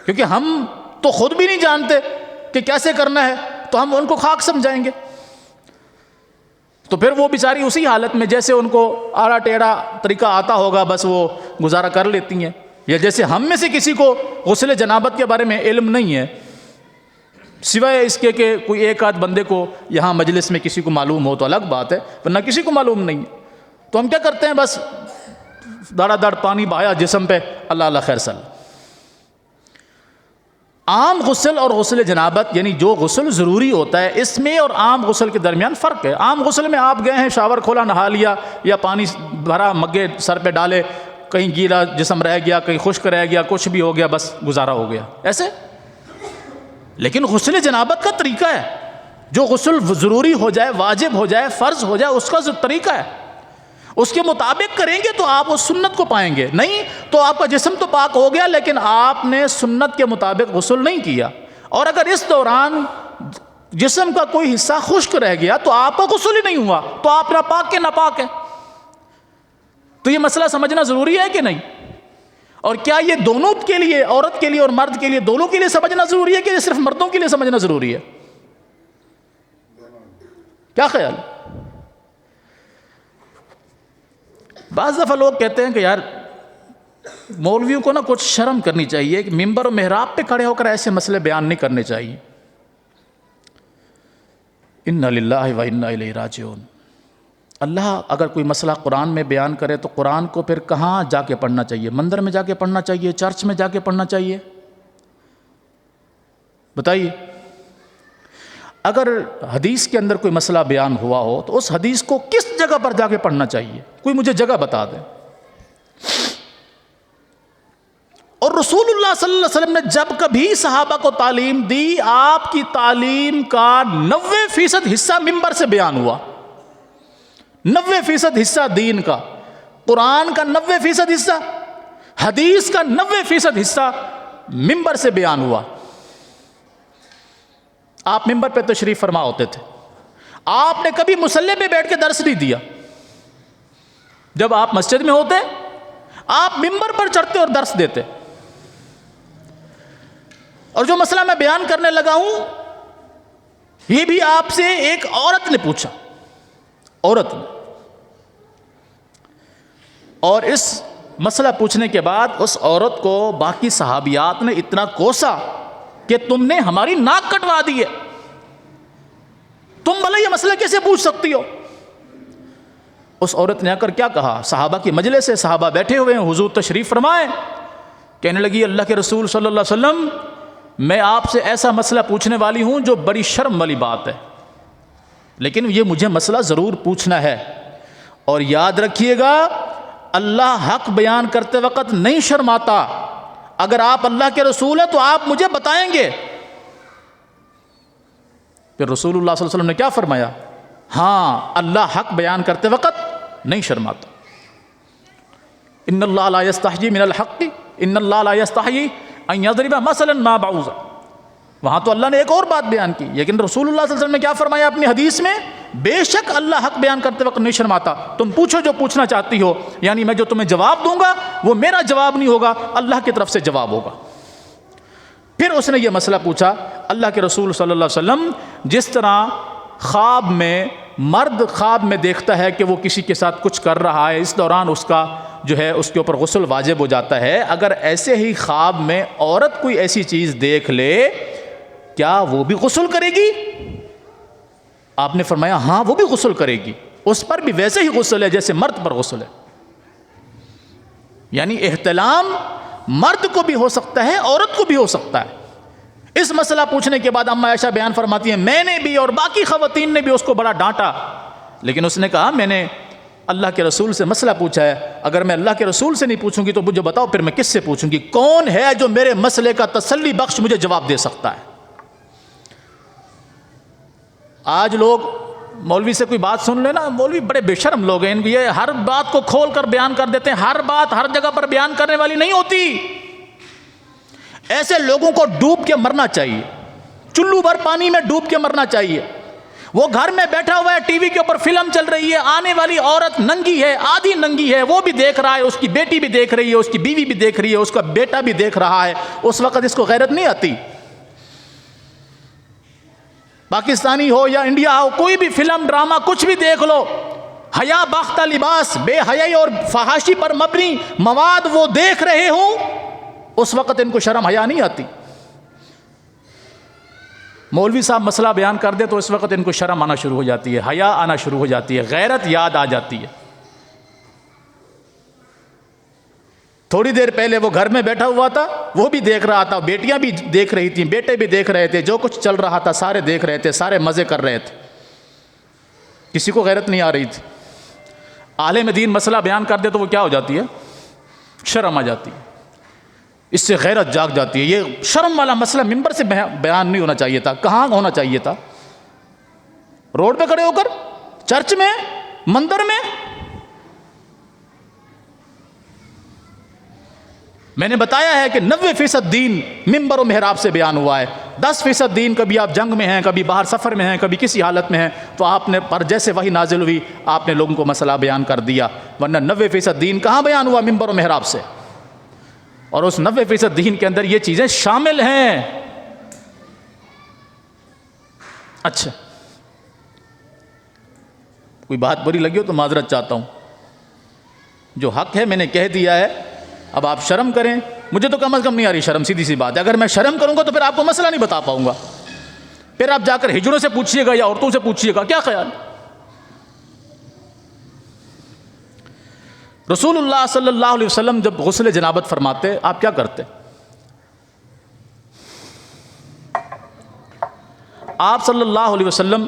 کیونکہ ہم تو خود بھی نہیں جانتے کہ کیسے کرنا ہے، تو ہم ان کو خاک سمجھائیں گے۔ تو پھر وہ بیچاری اسی حالت میں جیسے ان کو آڑا ٹیڑھا طریقہ آتا ہوگا بس وہ گزارا کر لیتی ہیں، یا جیسے ہم میں سے کسی کو غسل جنابت کے بارے میں علم نہیں ہے، سوائے اس کے کہ کوئی ایک آدھ بندے کو یہاں مجلس میں کسی کو معلوم ہو تو الگ بات ہے، ورنہ کسی کو معلوم نہیں ہے۔ تو ہم کیا کرتے ہیں، بس داڑا داڑ پانی بہایا جسم پہ، اللہ اللہ خیر صلی۔ عام غسل اور غسل جنابت یعنی جو غسل ضروری ہوتا ہے، اس میں اور عام غسل کے درمیان فرق ہے۔ عام غسل میں آپ گئے ہیں، شاور کھولا، نہا لیا، یا پانی بھرا مگے سر پہ ڈالے، کہیں گیلا جسم رہ گیا، کہیں خشک رہ گیا، کچھ بھی ہو گیا، بس گزارا ہو گیا ایسے۔ لیکن غسل جنابت کا طریقہ ہے، جو غسل ضروری ہو جائے، واجب ہو جائے، فرض ہو جائے، اس کا جو طریقہ ہے اس کے مطابق کریں گے تو آپ اس سنت کو پائیں گے، نہیں تو آپ کا جسم تو پاک ہو گیا لیکن آپ نے سنت کے مطابق غسل نہیں کیا۔ اور اگر اس دوران جسم کا کوئی حصہ خشک رہ گیا تو آپ کا غسل ہی نہیں ہوا، تو آپ ناپاک کے ناپاک ہیں۔ تو یہ مسئلہ سمجھنا ضروری ہے کہ نہیں؟ اور کیا یہ دونوں کے لیے، عورت کے لیے اور مرد کے لیے، دونوں کے لیے سمجھنا ضروری ہے کہ یہ صرف مردوں کے لیے سمجھنا ضروری ہے؟ کیا خیال؟ بعض دفعہ لوگ کہتے ہیں کہ یار مولویوں کو نا کچھ شرم کرنی چاہیے کہ ممبر و محراب پہ کھڑے ہو کر ایسے مسئلے بیان نہیں کرنے چاہیے۔ انا للہ و انا الیہ راجعون۔ اللہ اگر کوئی مسئلہ قرآن میں بیان کرے تو قرآن کو پھر کہاں جا کے پڑھنا چاہیے؟ مندر میں جا کے پڑھنا چاہیے؟ چرچ میں جا کے پڑھنا چاہیے؟ بتائیے۔ اگر حدیث کے اندر کوئی مسئلہ بیان ہوا ہو تو اس حدیث کو کس جگہ پر جا کے پڑھنا چاہیے؟ کوئی مجھے جگہ بتا دے۔ اور رسول اللہ صلی اللہ علیہ وسلم نے جب کبھی صحابہ کو تعلیم دی، آپ کی تعلیم کا 90% حصہ ممبر سے بیان ہوا۔ 90% حصہ دین کا، قرآن کا 90% حصہ، حدیث کا 90% حصہ ممبر سے بیان ہوا۔ آپ ممبر پہ تشریف فرما ہوتے تھے، آپ نے کبھی مصلی پہ بیٹھ کے درس نہیں دیا۔ جب آپ مسجد میں ہوتے آپ ممبر پر چڑھتے اور درس دیتے۔ اور جو مسئلہ میں بیان کرنے لگا ہوں یہ بھی آپ سے ایک عورت نے پوچھا، عورت نے، اور اس مسئلہ پوچھنے کے بعد اس عورت کو باقی صحابیات نے اتنا کوسا کہ تم نے ہماری ناک کٹوا دی ہے، تم بھلا یہ مسئلہ کیسے پوچھ سکتی ہو؟ اس عورت نے آ کر کیا کہا؟ صحابہ کی مجلس سے، صحابہ بیٹھے ہوئے ہیں، حضور تشریف فرمائے، کہنے لگی اللہ کے رسول صلی اللہ علیہ وسلم میں آپ سے ایسا مسئلہ پوچھنے والی ہوں جو بڑی شرم والی بات ہے، لیکن یہ مجھے مسئلہ ضرور پوچھنا ہے، اور یاد رکھیے گا اللہ حق بیان کرتے وقت نہیں شرماتا۔ اگر آپ اللہ کے رسول ہیں تو آپ مجھے بتائیں گے۔ پھر رسول اللہ صلی اللہ علیہ وسلم نے کیا فرمایا؟ ہاں اللہ حق بیان کرتے وقت نہیں شرماتا۔ ان اللہ لا یستحیی من الحق، ان اللہ لا یستحیی ان یضرب مثلا ما بعوضہ۔ وہاں تو اللہ نے ایک اور بات بیان کی، لیکن رسول اللہ صلی اللہ علیہ وسلم نے کیا فرمایا اپنی حدیث میں؟ بے شک اللہ حق بیان کرتے وقت نہیں شرماتا، تم پوچھو جو پوچھنا چاہتی ہو، یعنی میں جو تمہیں جواب دوں گا وہ میرا جواب نہیں ہوگا، اللہ کی طرف سے جواب ہوگا۔ پھر اس نے یہ مسئلہ پوچھا، اللہ کے رسول صلی اللہ علیہ وسلم جس طرح خواب میں مرد خواب میں دیکھتا ہے کہ وہ کسی کے ساتھ کچھ کر رہا ہے، اس دوران اس کا جو ہے اس کے اوپر غسل واجب ہو جاتا ہے، اگر ایسے ہی خواب میں عورت کوئی ایسی چیز دیکھ لے کیا وہ بھی غسل کرے گی؟ آپ نے فرمایا ہاں وہ بھی غسل کرے گی، اس پر بھی ویسے ہی غسل ہے جیسے مرد پر غسل ہے۔ یعنی احتلام مرد کو بھی ہو سکتا ہے، عورت کو بھی ہو سکتا ہے۔ اس مسئلہ پوچھنے کے بعد اما عائشہ بیان فرماتی ہیں میں نے بھی اور باقی خواتین نے بھی اس کو بڑا ڈانٹا، لیکن اس نے کہا میں نے اللہ کے رسول سے مسئلہ پوچھا ہے، اگر میں اللہ کے رسول سے نہیں پوچھوں گی تو مجھے بتاؤ پھر میں کس سے پوچھوں گی؟ کون ہے جو میرے مسئلے کا تسلی بخش مجھے جواب دے سکتا ہے؟ آج لوگ مولوی سے کوئی بات سن لینا، مولوی بڑے بے شرم لوگ ہیں، یہ ہر بات کو کھول کر بیان کر دیتے ہیں، ہر بات ہر جگہ پر بیان کرنے والی نہیں ہوتی۔ ایسے لوگوں کو ڈوب کے مرنا چاہیے، چلو بھر پانی میں ڈوب کے مرنا چاہیے۔ وہ گھر میں بیٹھا ہوا ہے، ٹی وی کے اوپر فلم چل رہی ہے، آنے والی عورت ننگی ہے، آدھی ننگی ہے، وہ بھی دیکھ رہا ہے، اس کی بیٹی بھی دیکھ رہی ہے، اس کی بیوی بھی دیکھ رہی ہے، اس کا بیٹا بھی دیکھ رہا ہے، اس وقت اس کو غیرت نہیں آتی؟ پاکستانی ہو یا انڈیا ہو، کوئی بھی فلم ڈرامہ کچھ بھی دیکھ لو، حیا باختہ لباس، بے حیائی اور فحاشی پر مبنی مواد وہ دیکھ رہے ہوں، اس وقت ان کو شرم حیا نہیں آتی۔ مولوی صاحب مسئلہ بیان کر دے تو اس وقت ان کو شرم آنا شروع ہو جاتی ہے، حیا آنا شروع ہو جاتی ہے، غیرت یاد آ جاتی ہے۔ تھوڑی دیر پہلے وہ گھر میں بیٹھا ہوا تھا، وہ بھی دیکھ رہا تھا، بیٹیاں بھی دیکھ رہی تھیں، بیٹے بھی دیکھ رہے تھے، جو کچھ چل رہا تھا سارے دیکھ رہے تھے، سارے مزے کر رہے تھے، کسی کو غیرت نہیں آ رہی تھی۔ عالم دین مسئلہ بیان کر دے تو وہ کیا ہو جاتی ہے؟ شرم آ جاتی ہے، اس سے غیرت جاگ جاتی ہے۔ یہ شرم والا مسئلہ ممبر سے بیان نہیں ہونا چاہیے تھا، کہاں ہونا چاہیے تھا؟ روڈ پہ کھڑے ہو کر، چرچ میں، مندر میں۔ میں نے بتایا ہے کہ 90% دین ممبر و محراب سے بیان ہوا ہے، 10% دین کبھی آپ جنگ میں ہیں، کبھی باہر سفر میں ہیں، کبھی کسی حالت میں ہیں تو آپ نے پر جیسے وہی نازل ہوئی آپ نے لوگوں کو مسئلہ بیان کر دیا، ورنہ 90% دین کہاں بیان ہوا؟ ممبر و محراب سے۔ اور اس 90% دین کے اندر یہ چیزیں شامل ہیں۔ اچھا، کوئی بات بری لگی ہو تو معذرت چاہتا ہوں، جو حق ہے میں نے کہہ دیا ہے، اب آپ شرم کریں، مجھے تو کم از کم نہیں آ رہی شرم، سیدھی سی بات ہے۔ اگر میں شرم کروں گا تو پھر آپ کو مسئلہ نہیں بتا پاؤں گا، پھر آپ جا کر ہجڑوں سے پوچھیے گا یا عورتوں سے پوچھیے گا، کیا خیال؟ رسول اللہ صلی اللہ علیہ وسلم جب غسل جنابت فرماتے آپ کیا کرتے؟ آپ صلی اللہ علیہ وسلم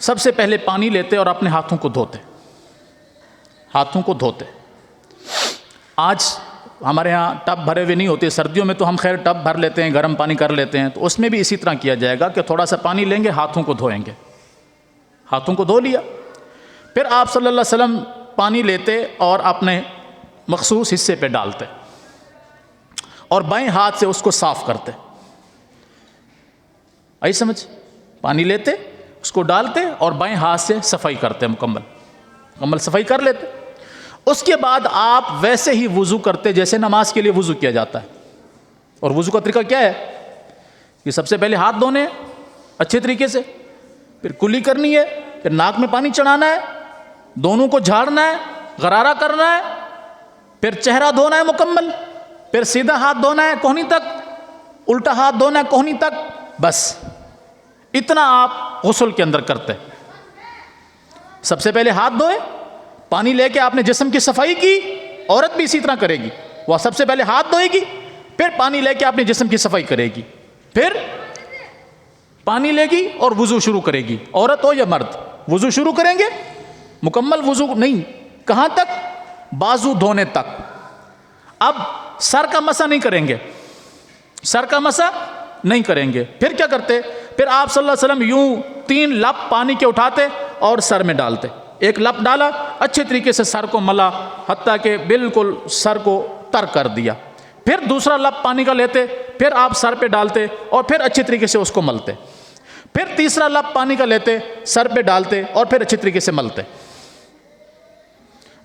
سب سے پہلے پانی لیتے اور اپنے ہاتھوں کو دھوتے، ہاتھوں کو دھوتے۔ آج ہمارے ہاں ٹب بھرے ہوئے نہیں ہوتے، سردیوں میں تو ہم خیر ٹب بھر لیتے ہیں، گرم پانی کر لیتے ہیں، تو اس میں بھی اسی طرح کیا جائے گا کہ تھوڑا سا پانی لیں گے، ہاتھوں کو دھوئیں گے، ہاتھوں کو دھو لیا، پھر آپ صلی اللہ علیہ وسلم پانی لیتے اور اپنے مخصوص حصے پہ ڈالتے اور بائیں ہاتھ سے اس کو صاف کرتے۔ آئی سمجھ؟ پانی لیتے، اس کو ڈالتے اور بائیں ہاتھ سے صفائی کرتے، مکمل صفائی کر لیتے۔ اس کے بعد آپ ویسے ہی وضو کرتے جیسے نماز کے لیے وضو کیا جاتا ہے۔ اور وضو کا طریقہ کیا ہے؟ کہ سب سے پہلے ہاتھ دھونے اچھے طریقے سے، پھر کلی کرنی ہے، پھر ناک میں پانی چڑھانا ہے، دونوں کو جھاڑنا ہے، غرارہ کرنا ہے، پھر چہرہ دھونا ہے مکمل، پھر سیدھا ہاتھ دھونا ہے کوہنی تک، الٹا ہاتھ دھونا ہے کوہنی تک، بس اتنا آپ غسل کے اندر کرتے۔ سب سے پہلے ہاتھ دھوئے، پانی لے کے آپ نے جسم کی صفائی کی، عورت بھی اسی طرح کرے گی، وہ سب سے پہلے ہاتھ دھوئے گی، پھر پانی لے کے اپنے جسم کی صفائی کرے گی، پھر پانی لے گی اور وضو شروع کرے گی، عورت ہو یا مرد، وضو شروع کریں گے، مکمل وضو نہیں، کہاں تک؟ بازو دھونے تک۔ اب سر کا مسح نہیں کریں گے، سر کا مسح نہیں کریں گے، پھر کیا کرتے؟ پھر آپ صلی اللہ علیہ وسلم یوں 3 لپ پانی کے اٹھاتے اور سر میں ڈالتے، ایک لپ ڈالا، اچھے طریقے سے سر کو ملا حتیٰ کہ بالکل سر کو تر کر دیا، پھر دوسرا لپ پانی کا لیتے، پھر آپ سر پہ ڈالتے اور پھر اچھے طریقے سے اس کو ملتے، پھر تیسرا لب پانی کا لیتے، سر پہ ڈالتے اور پھر اچھی طریقے سے ملتے۔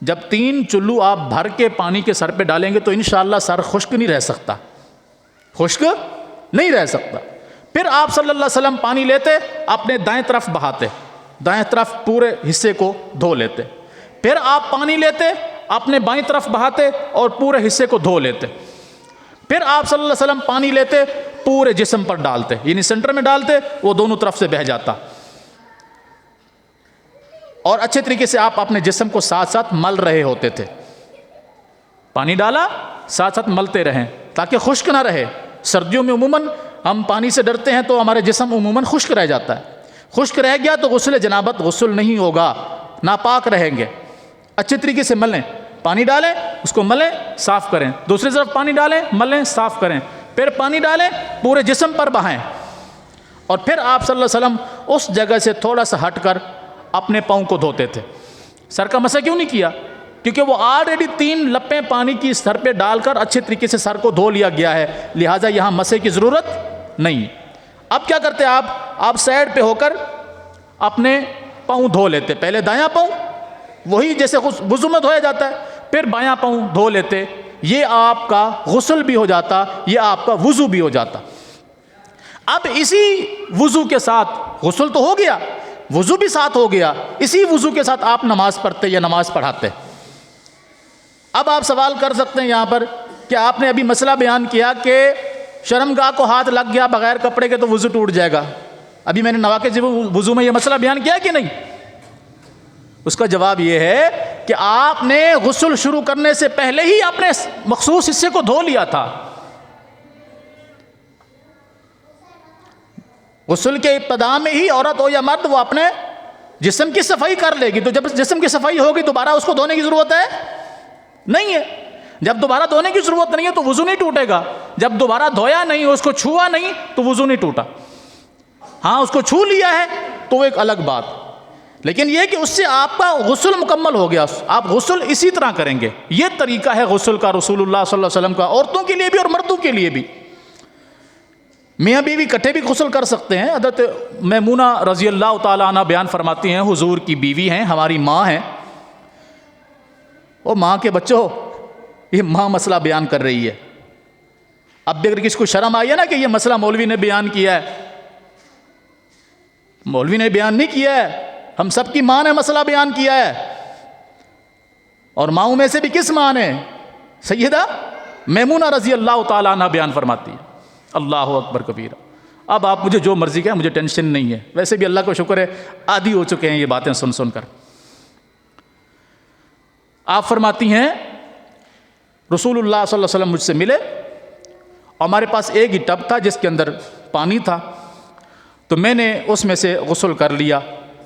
جب 3 چلو آپ بھر کے پانی کے سر پہ ڈالیں گے تو انشاءاللہ سر خشک نہیں رہ سکتا، خشک نہیں رہ سکتا۔ پھر آپ صلی اللہ علیہ وسلم پانی لیتے، اپنے دائیں طرف بہاتے، دائیں طرف پورے حصے کو دھو لیتے۔ پھر آپ پانی لیتے، اپنے بائیں طرف بہاتے اور پورے حصے کو دھو لیتے۔ پھر آپ صلی اللہ علیہ وسلم پانی لیتے، پورے جسم پر ڈالتے، یعنی سینٹر میں ڈالتے، وہ دونوں طرف سے بہہ جاتا، اور اچھے طریقے سے آپ اپنے جسم کو ساتھ ساتھ مل رہے ہوتے تھے۔ پانی ڈالا، ساتھ ساتھ ملتے رہیں تاکہ خشک نہ رہے۔ سردیوں میں عموماً ہم پانی سے ڈرتے ہیں تو ہمارے جسم عموماً خشک رہ جاتا ہے، خشک رہ گیا تو غسل جنابت غسل نہیں ہوگا، ناپاک رہیں گے۔ اچھے طریقے سے ملیں، پانی ڈالیں، اس کو ملیں، صاف کریں، دوسری طرف پانی ڈالیں، ملیں، صاف کریں، پھر پانی ڈالیں، پورے جسم پر بہائیں، اور پھر آپ صلی اللہ علیہ وسلم اس جگہ سے تھوڑا سا ہٹ کر اپنے پاؤں کو دھوتے تھے۔ سر کا مسح کیوں نہیں کیا؟ کیونکہ وہ آلریڈی 3 لپیں پانی کی سر پہ ڈال کر اچھے طریقے سے سر کو دھو لیا گیا ہے، لہٰذا یہاں مسح کی ضرورت نہیں۔ اب کیا کرتے آپ سائڈ پہ ہو کر اپنے پاؤں دھو لیتے، پہلے دایاں پاؤں، وہی جیسے وضو میں دھویا جاتا ہے، پھر بایاں پاؤں دھو لیتے، یہ آپ کا غسل بھی ہو جاتا، یہ آپ کا وضو بھی ہو جاتا۔ اب اسی وضو کے ساتھ غسل تو ہو گیا، وضو بھی ساتھ ہو گیا، اسی وضو کے ساتھ آپ نماز پڑھتے یا نماز پڑھاتے۔ اب آپ سوال کر سکتے ہیں یہاں پر کہ آپ نے ابھی مسئلہ بیان کیا کہ شرمگاہ کو ہاتھ لگ گیا بغیر کپڑے کے تو وضو ٹوٹ جائے گا، ابھی میں نے نواقض وضو میں یہ مسئلہ بیان کیا کہ نہیں؟ اس کا جواب یہ ہے کہ آپ نے غسل شروع کرنے سے پہلے ہی اپنے مخصوص حصے کو دھو لیا تھا۔ غسل کے ابتدا میں ہی عورت ہو یا مرد وہ اپنے جسم کی صفائی کر لے گی، تو جب جسم کی صفائی ہوگی دوبارہ اس کو دھونے کی ضرورت ہے نہیں ہے۔ جب دوبارہ دھونے کی ضرورت نہیں ہے تو وضو نہیں ٹوٹے گا، جب دوبارہ دھویا نہیں، اس کو چھوا نہیں تو وضو نہیں ٹوٹا۔ ہاں اس کو چھو لیا ہے تو وہ ایک الگ بات، لیکن یہ کہ اس سے آپ کا غسل مکمل ہو گیا، آپ غسل اسی طرح کریں گے۔ یہ طریقہ ہے غسل کا رسول اللہ صلی اللہ علیہ وسلم کا، عورتوں کے لیے بھی اور مردوں کے لیے بھی۔ میاں بیوی اکٹھے بھی غسل کر سکتے ہیں۔ حضرت میمونہ رضی اللہ تعالیٰ عنہ بیان فرماتی ہیں، حضور کی بیوی ہیں، ہماری ماں ہیں، وہ ماں کے بچوں، یہ ماں مسئلہ بیان کر رہی ہے۔ اب بھی اگر کسی کو شرم آئی ہے نا کہ یہ مسئلہ مولوی نے بیان کیا ہے، مولوی نے بیان نہیں کیا ہے، ہم سب کی ماں نے مسئلہ بیان کیا ہے، اور ماؤں میں سے بھی کس ماں نے؟ سیدہ میمونہ رضی اللہ تعالیٰ عنہ بیان فرماتی ہے۔ اللہ اکبر کبیرہ۔ اب آپ مجھے جو مرضی کہیں، مجھے ٹینشن نہیں ہے، ویسے بھی اللہ کا شکر ہے عادی ہو چکے ہیں یہ باتیں سن سن کر۔ آپ فرماتی ہیں رسول اللہ صلی اللہ علیہ وسلم مجھ سے ملے، ہمارے پاس ایک ہی ٹب تھا جس کے اندر پانی تھا، تو میں نے اس میں سے غسل کر لیا۔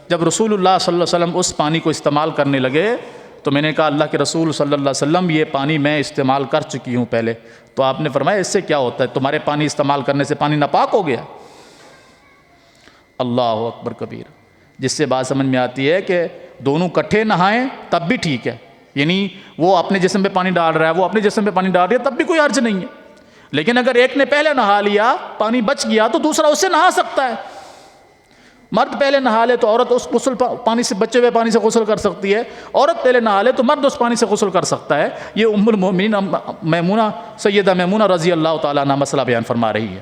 جب رسول اللہ صلی اللہ علیہ وسلم اس پانی کو استعمال کرنے لگے تو میں نے کہا اللہ کے رسول صلی اللہ علیہ وسلم یہ پانی میں استعمال کر چکی ہوں پہلے، تو آپ نے فرمایا اس سے کیا ہوتا ہے، تمہارے پانی استعمال کرنے سے پانی ناپاک ہو گیا۔ اللہ اکبر کبیر۔ جس سے بات سمجھ میں آتی ہے کہ دونوں کٹھے نہائیں تب بھی ٹھیک ہے، یعنی وہ اپنے جسم پہ پانی ڈال رہا ہے، وہ اپنے جسم پہ پانی ڈال رہی ہے، تب بھی کوئی حرج نہیں ہے۔ لیکن اگر ایک نے پہلے نہا لیا، پانی بچ گیا، تو دوسرا اس سے نہا سکتا ہے۔ مرد پہلے نہا لے تو عورت اس غسل پانی سے، بچے ہوئے پانی سے غسل کر سکتی ہے، عورت پہلے نہا لے تو مرد اس پانی سے غسل کر سکتا ہے۔ یہ ام المؤمنین میمونہ، سیدہ میمونہ رضی اللہ تعالیٰ عنہ مسئلہ بیان فرما رہی ہے۔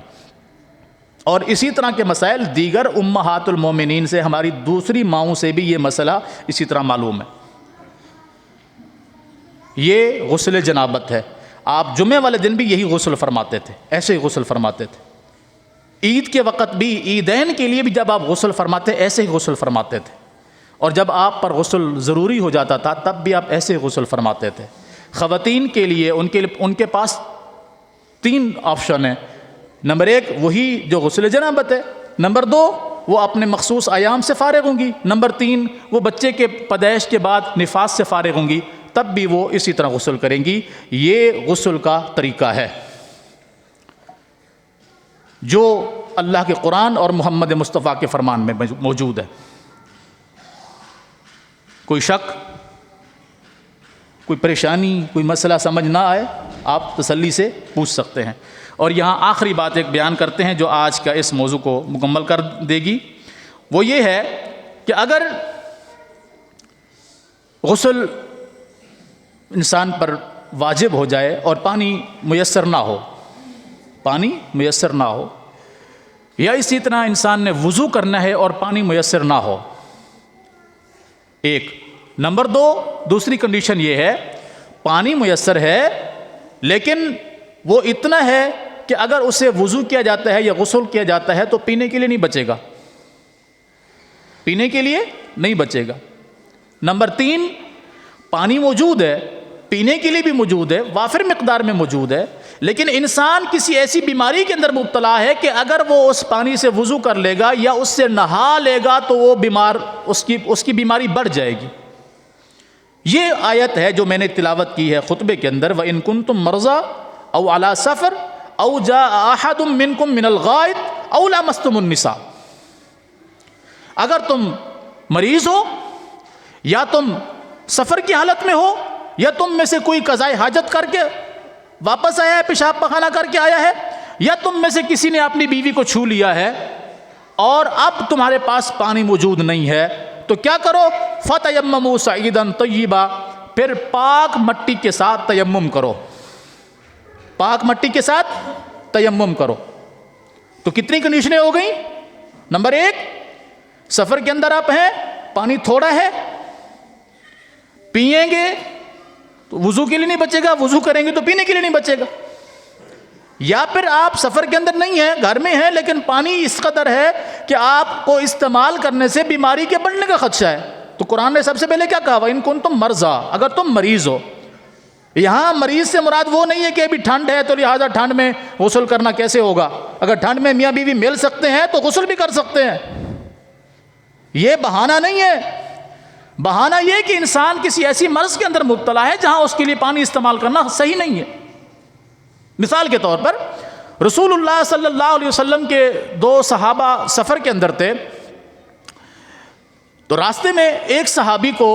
اور اسی طرح کے مسائل دیگر امہات المومنین سے، ہماری دوسری ماؤں سے بھی یہ مسئلہ اسی طرح معلوم ہے۔ یہ غسل جنابت ہے۔ آپ جمعے والے دن بھی یہی غسل فرماتے تھے، ایسے ہی غسل فرماتے تھے۔ عید کے وقت بھی، عیدین کے لیے بھی جب آپ غسل فرماتے ایسے ہی غسل فرماتے تھے، اور جب آپ پر غسل ضروری ہو جاتا تھا تب بھی آپ ایسے ہی غسل فرماتے تھے۔ خواتین کے لیے ان کے پاس 3 آپشن ہیں۔ نمبر 1 وہی جو غسل جنابت ہے، نمبر 2 وہ اپنے مخصوص ایام سے فارغ ہوں گی، نمبر 3 وہ بچے کے پیدائش کے بعد نفاس سے فارغ ہوں گی، تب بھی وہ اسی طرح غسل کریں گی۔ یہ غسل کا طریقہ ہے جو اللہ کے قرآن اور محمد مصطفیٰ کے فرمان میں موجود ہے۔ کوئی شک، کوئی پریشانی، کوئی مسئلہ سمجھ نہ آئے، آپ تسلی سے پوچھ سکتے ہیں۔ اور یہاں آخری بات ایک بیان کرتے ہیں جو آج کا اس موضوع کو مکمل کر دے گی، وہ یہ ہے کہ اگر غسل انسان پر واجب ہو جائے اور پانی میسر نہ ہو، پانی میسر نہ ہو، یا اسی طرح انسان نے وضو کرنا ہے اور پانی میسر نہ ہو، ایک نمبر دو، دوسری کنڈیشن یہ ہے پانی میسر ہے لیکن وہ اتنا ہے کہ اگر اسے وضو کیا جاتا ہے یا غسل کیا جاتا ہے تو پینے کے لیے نہیں بچے گا، پینے کے لیے نہیں بچے گا۔ نمبر تین، پانی موجود ہے، پینے کے لیے بھی موجود ہے، وافر مقدار میں موجود ہے، لیکن انسان کسی ایسی بیماری کے اندر مبتلا ہے کہ اگر وہ اس پانی سے وضو کر لے گا یا اس سے نہا لے گا تو وہ بیمار، اس کی بیماری بڑھ جائے گی۔ یہ آیت ہے جو میں نے تلاوت کی ہے خطبے کے اندر، وَإِن كُنتُم مَرْضَىٰ أَوْ عَلَىٰ سَفَرٍ أَوْ جَاءَ أَحَدٌ مِّنكُم مِّنَ الْغَائِطِ أَوْ لَامَسْتُمُ النِّسَاءَ، اگر تم مریض ہو یا تم سفر کی حالت میں ہو یا تم میں سے کوئی قضائے حاجت کر کے واپس آیا ہے، پیشاب پخانہ کر کے آیا ہے، یا تم میں سے کسی نے اپنی بیوی کو چھو لیا ہے اور اب تمہارے پاس پانی موجود نہیں ہے تو کیا کرو؟ فَتَيَمَّمُوا صَعِيدًا طَيِّبًا، پھر پاک مٹی کے ساتھ تیمم کرو، پاک مٹی کے ساتھ تیمم کرو۔ تو کتنی کنڈیشنیں ہو گئیں؟ نمبر ایک، سفر کے اندر آپ ہیں، پانی تھوڑا ہے، پئیں گے تو وضو کے لیے نہیں بچے گا، وضو کریں گے تو پینے کے لیے نہیں بچے گا، یا پھر آپ سفر کے اندر نہیں ہیں، گھر میں ہیں لیکن پانی اس قدر ہے کہ آپ کو استعمال کرنے سے بیماری کے بڑھنے کا خدشہ ہے، تو قرآن نے سب سے پہلے کیا کہا؟ وَإِن كُنتُم مَرْضَىٰ، اگر تم مریض ہو۔ یہاں مریض سے مراد وہ نہیں ہے کہ ابھی ٹھنڈ ہے تو لہٰذا ٹھنڈ میں غسل کرنا کیسے ہوگا، اگر ٹھنڈ میں میاں بیوی مل سکتے ہیں تو غسل بھی کر سکتے ہیں، یہ بہانہ نہیں ہے۔ بہانہ یہ کہ انسان کسی ایسی مرض کے اندر مبتلا ہے جہاں اس کے لیے پانی استعمال کرنا صحیح نہیں ہے۔ مثال کے طور پر رسول اللہ صلی اللہ علیہ وسلم کے دو صحابہ سفر کے اندر تھے، تو راستے میں ایک صحابی کو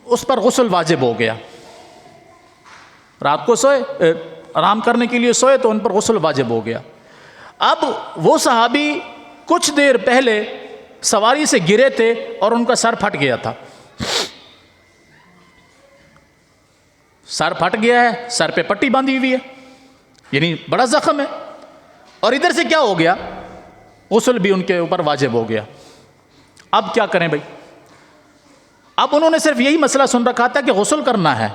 اس پر غسل واجب ہو گیا، رات کو سوئے، آرام کرنے کے لیے سوئے تو ان پر غسل واجب ہو گیا۔ اب وہ صحابی کچھ دیر پہلے سواری سے گرے تھے اور ان کا سر پھٹ گیا تھا، سر پھٹ گیا ہے، سر پہ پٹی باندھی ہوئی ہے، یعنی بڑا زخم ہے، اور ادھر سے کیا ہو گیا؟ غسل بھی ان کے اوپر واجب ہو گیا۔ اب کیا کریں بھائی؟ اب انہوں نے صرف یہی مسئلہ سن رکھا تھا کہ غسل کرنا ہے،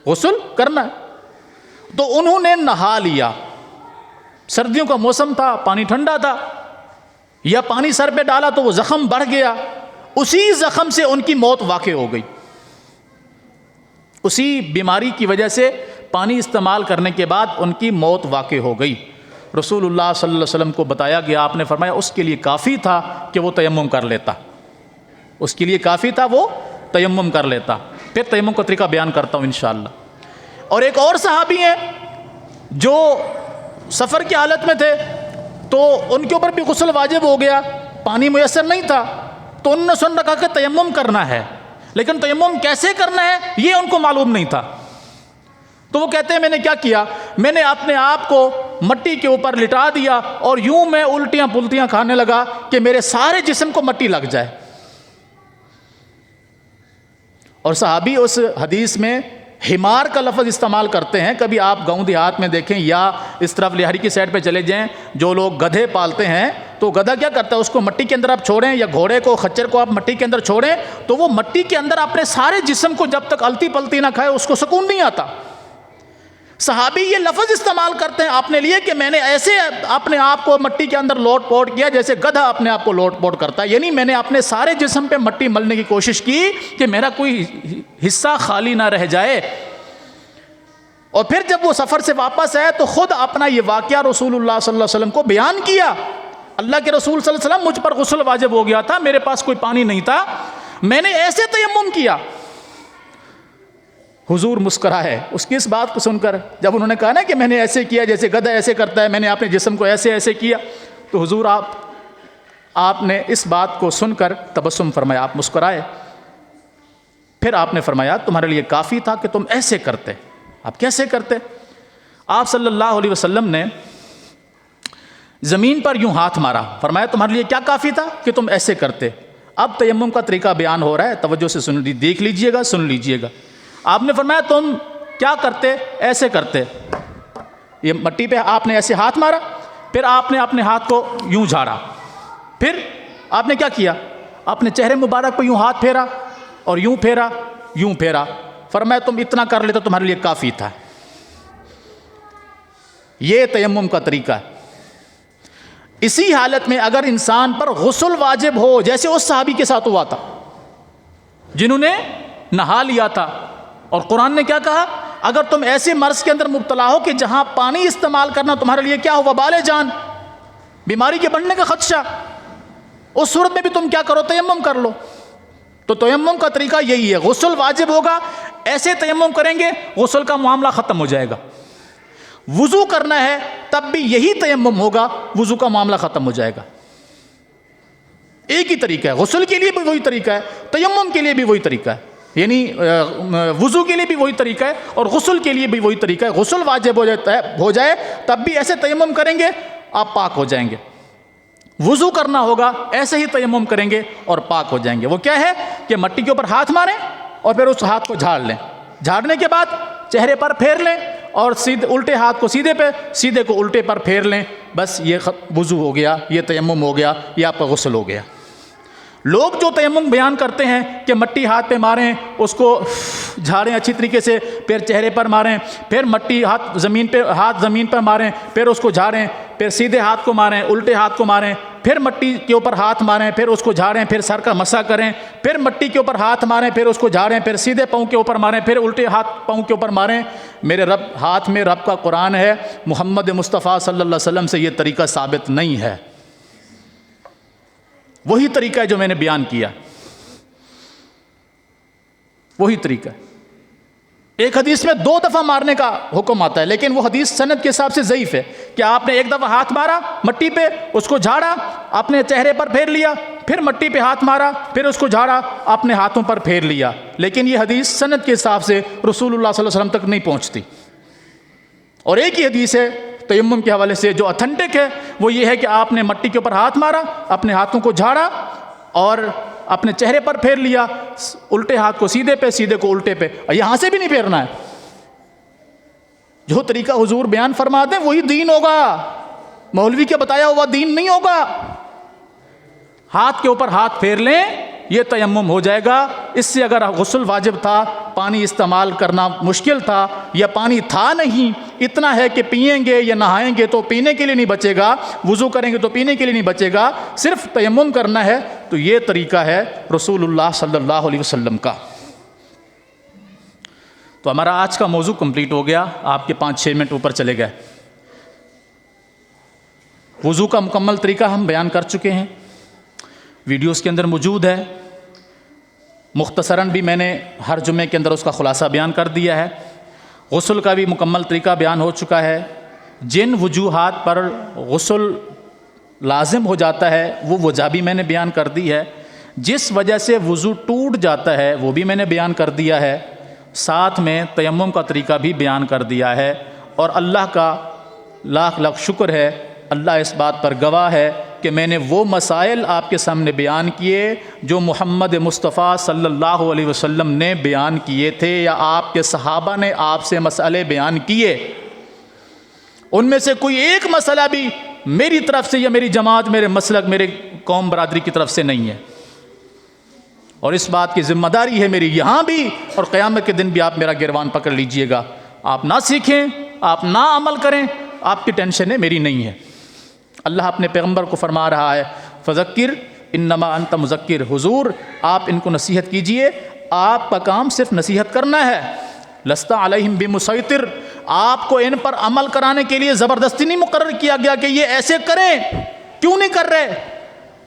غسل کرنا ہے، تو انہوں نے نہا لیا، سردیوں کا موسم تھا، پانی ٹھنڈا تھا، یا پانی سر پہ ڈالا تو وہ زخم بڑھ گیا، اسی زخم سے ان کی موت واقع ہو گئی، اسی بیماری کی وجہ سے پانی استعمال کرنے کے بعد ان کی موت واقع ہو گئی۔ رسول اللہ صلی اللہ علیہ وسلم کو بتایا گیا، آپ نے فرمایا اس کے لیے کافی تھا کہ وہ تیمم کر لیتا، اس کے لیے کافی تھا وہ تیمم کر لیتا۔ پھر تیمم کا طریقہ بیان کرتا ہوں انشاءاللہ۔ اور ایک اور صحابی ہیں جو سفر کی حالت میں تھے تو ان کے اوپر بھی غسل واجب ہو گیا، پانی میسر نہیں تھا، تو انہوں نے سن رکھا کہ تیمم کرنا ہے، لیکن تیمم کیسے کرنا ہے یہ ان کو معلوم نہیں تھا، تو وہ کہتے ہیں میں نے کیا کیا، میں نے اپنے آپ کو مٹی کے اوپر لٹا دیا اور یوں میں الٹیاں پلٹیاں کھانے لگا کہ میرے سارے جسم کو مٹی لگ جائے۔ اور صحابی اس حدیث میں حمار کا لفظ استعمال کرتے ہیں، کبھی آپ گاؤں دیہات میں دیکھیں یا اس طرف لہری کی سائڈ پہ چلے جائیں، جو لوگ گدھے پالتے ہیں تو گدھا کیا کرتا ہے، اس کو مٹی کے اندر آپ چھوڑیں، یا گھوڑے کو، خچر کو آپ مٹی کے اندر چھوڑیں تو وہ مٹی کے اندر اپنے سارے جسم کو جب تک الٹی پلتی نہ کھائے اس کو سکون نہیں آتا۔ صحابی یہ لفظ استعمال کرتے ہیں اپنے لیے کہ میں نے ایسے اپنے آپ کو مٹی کے اندر لوٹ پوٹ کیا جیسے گدھا اپنے آپ کو لوٹ پوٹ کرتا ہے، یعنی میں نے اپنے سارے جسم پہ مٹی ملنے کی کوشش کی کہ میرا کوئی حصہ خالی نہ رہ جائے۔ اور پھر جب وہ سفر سے واپس آئے تو خود اپنا یہ واقعہ رسول اللہ صلی اللہ علیہ وسلم کو بیان کیا، اللہ کے رسول صلی اللہ علیہ وسلم مجھ پر غسل واجب ہو گیا تھا، میرے پاس کوئی پانی نہیں تھا، میں نے ایسے تیمم کیا۔ حضور مسکرائے اس کی اس بات کو سن کر، جب انہوں نے کہا نا کہ میں نے ایسے کیا جیسے گدھا ایسے کرتا ہے، میں نے اپنے جسم کو ایسے ایسے کیا، تو حضور آپ نے اس بات کو سن کر تبسم فرمایا، آپ مسکرائے۔ پھر آپ نے فرمایا تمہارے لیے کافی تھا کہ تم ایسے کرتے۔ آپ کیسے کرتے؟ آپ صلی اللہ علیہ وسلم نے زمین پر یوں ہاتھ مارا، فرمایا تمہارے لیے کیا کافی تھا کہ تم ایسے کرتے؟ اب تیمم کا طریقہ بیان ہو رہا ہے، توجہ سے دیکھ لیجئے گا، سن لیجئے گا۔ آپ نے فرمایا تم کیا کرتے؟ ایسے کرتے، یہ مٹی پہ آپ نے ایسے ہاتھ مارا، پھر آپ نے اپنے ہاتھ کو یوں جھاڑا، پھر آپ نے کیا کیا؟ آپ نے چہرے مبارک پہ یوں ہاتھ پھیرا اور یوں پھیرا، یوں پھیرا، فرمایا تم اتنا کر لیتے تمہارے لیے کافی تھا۔ یہ تیمم کا طریقہ ہے۔ اسی حالت میں اگر انسان پر غسل واجب ہو، جیسے اس صحابی کے ساتھ ہوا تھا جنہوں نے نہا لیا تھا، اور قرآن نے کیا کہا؟ اگر تم ایسے مرض کے اندر مبتلا ہو کہ جہاں پانی استعمال کرنا تمہارے لیے کیا ہو، وبال جان، بیماری کے بڑھنے کا خدشہ، اس صورت میں بھی تم کیا کرو؟ تیمم کر لو۔ تو تیمم کا طریقہ یہی ہے، غسل واجب ہوگا، ایسے تیمم کریں گے غسل کا معاملہ ختم ہو جائے گا۔ وضو کرنا ہے تب بھی یہی تیمم ہوگا، وضو کا معاملہ ختم ہو جائے گا۔ ایک ہی طریقہ ہے، غسل کے لیے بھی وہی طریقہ ہے، تیمم کے لیے بھی وہی طریقہ ہے، یعنی وضو کے لیے بھی وہی طریقہ ہے اور غسل کے لیے بھی وہی طریقہ ہے۔ غسل واجب ہو جائے تب بھی ایسے تیمم کریں گے آپ پاک ہو جائیں گے، وضو کرنا ہوگا ایسے ہی تیمم کریں گے اور پاک ہو جائیں گے۔ وہ کیا ہے کہ مٹی کے اوپر ہاتھ ماریں اور پھر اس ہاتھ کو جھاڑ لیں، جھاڑنے کے بعد چہرے پر پھیر لیں اور الٹے ہاتھ کو سیدھے پہ، سیدھے کو الٹے پر پھیر لیں، بس یہ وضو ہو گیا، یہ تیمم ہو گیا، یہ آپ کا غسل ہو گیا۔ لوگ جو تیمم بیان کرتے ہیں کہ مٹی ہاتھ پہ ماریں، اس کو جھاڑیں اچھی طریقے سے، پھر چہرے پر ماریں، پھر مٹی ہاتھ زمین پر ماریں، پھر اس کو جھاڑیں، پھر سیدھے ہاتھ کو ماریں، الٹے ہاتھ کو ماریں، پھر مٹی کے اوپر ہاتھ ماریں، پھر اس کو جھاڑیں، پھر سر کا مسح کریں، پھر مٹی کے اوپر ہاتھ ماریں، پھر اس کو جھاڑیں، پھر سیدھے پاؤں کے اوپر ماریں، پھر الٹے ہاتھ پاؤں کے اوپر ماریں۔ میرے رب ہاتھ میں رب کا قرآن ہے، محمد مصطفیٰ صلی اللہ علیہ وسلم سے یہ طریقہ ثابت نہیں ہے۔ وہی طریقہ ہے جو میں نے بیان کیا، وہی طریقہ ہے۔ ایک حدیث میں 2 دفعہ مارنے کا حکم آتا ہے، لیکن وہ حدیث سند کے حساب سے ضعیف ہے کہ آپ نے ایک دفعہ ہاتھ مارا مٹی پہ، اس کو جھاڑا، اپنے چہرے پر پھیر لیا، پھر مٹی پہ ہاتھ مارا، پھر اس کو جھاڑا، اپنے ہاتھوں پر پھیر لیا، لیکن یہ حدیث سند کے حساب سے رسول اللہ صلی اللہ علیہ وسلم تک نہیں پہنچتی۔ اور ایک ہی حدیث ہے تیمم کے حوالے سے جو اتھینٹک ہے، وہ یہ ہے کہ آپ نے مٹی کے اوپر ہاتھ مارا، اپنے ہاتھوں کو جھاڑا اور اپنے چہرے پر پھیر لیا، الٹے ہاتھ کو سیدھے پہ، سیدھے کو الٹے پہ، یہاں سے بھی نہیں پھیرنا ہے۔ جو طریقہ حضور بیان فرماتے ہیں وہی دین ہوگا، مولوی کے بتایا ہوا دین نہیں ہوگا۔ ہاتھ کے اوپر ہاتھ پھیر لیں، یہ تیمم ہو جائے گا۔ اس سے اگر غسل واجب تھا، پانی استعمال کرنا مشکل تھا، یا پانی تھا نہیں، اتنا ہے کہ پئیں گے یا نہائیں گے تو پینے کے لیے نہیں بچے گا، وضو کریں گے تو پینے کے لیے نہیں بچے گا، صرف تیمم کرنا ہے، تو یہ طریقہ ہے رسول اللہ صلی اللہ علیہ وسلم کا۔ تو ہمارا آج کا موضوع کمپلیٹ ہو گیا، آپ کے 5-6 منٹ اوپر چلے گئے۔ وضو کا مکمل طریقہ ہم بیان کر چکے ہیں، ویڈیوز کے اندر موجود ہے، مختصراً بھی میں نے ہر جمعے کے اندر اس کا خلاصہ بیان کر دیا ہے۔ غسل کا بھی مکمل طریقہ بیان ہو چکا ہے، جن وجوہات پر غسل لازم ہو جاتا ہے وہ وجہ بھی میں نے بیان کر دی ہے، جس وجہ سے وضو ٹوٹ جاتا ہے وہ بھی میں نے بیان کر دیا ہے، ساتھ میں تیمم کا طریقہ بھی بیان کر دیا ہے۔ اور اللہ کا لاکھ لاکھ شکر ہے، اللہ اس بات پر گواہ ہے کہ میں نے وہ مسائل آپ کے سامنے بیان کیے جو محمد مصطفیٰ صلی اللہ علیہ وسلم نے بیان کیے تھے، یا آپ کے صحابہ نے آپ سے مسئلے بیان کیے، ان میں سے کوئی ایک مسئلہ بھی میری طرف سے یا میری جماعت، میرے مسلک، میرے قوم برادری کی طرف سے نہیں ہے۔ اور اس بات کی ذمہ داری ہے میری یہاں بھی اور قیامت کے دن بھی، آپ میرا گریبان پکڑ لیجئے گا۔ آپ نہ سیکھیں، آپ نہ عمل کریں، آپ کی ٹینشن ہے، میری نہیں ہے۔ اللہ اپنے پیغمبر کو فرما رہا ہے، فذکر انما انت مذکر، حضور آپ ان کو نصیحت کیجئے، آپ کا کام صرف نصیحت کرنا ہے، لست علیہم بمسیطر، آپ کو ان پر عمل کرانے کے لیے زبردستی نہیں مقرر کیا گیا کہ یہ ایسے کریں، کیوں نہیں کر رہے،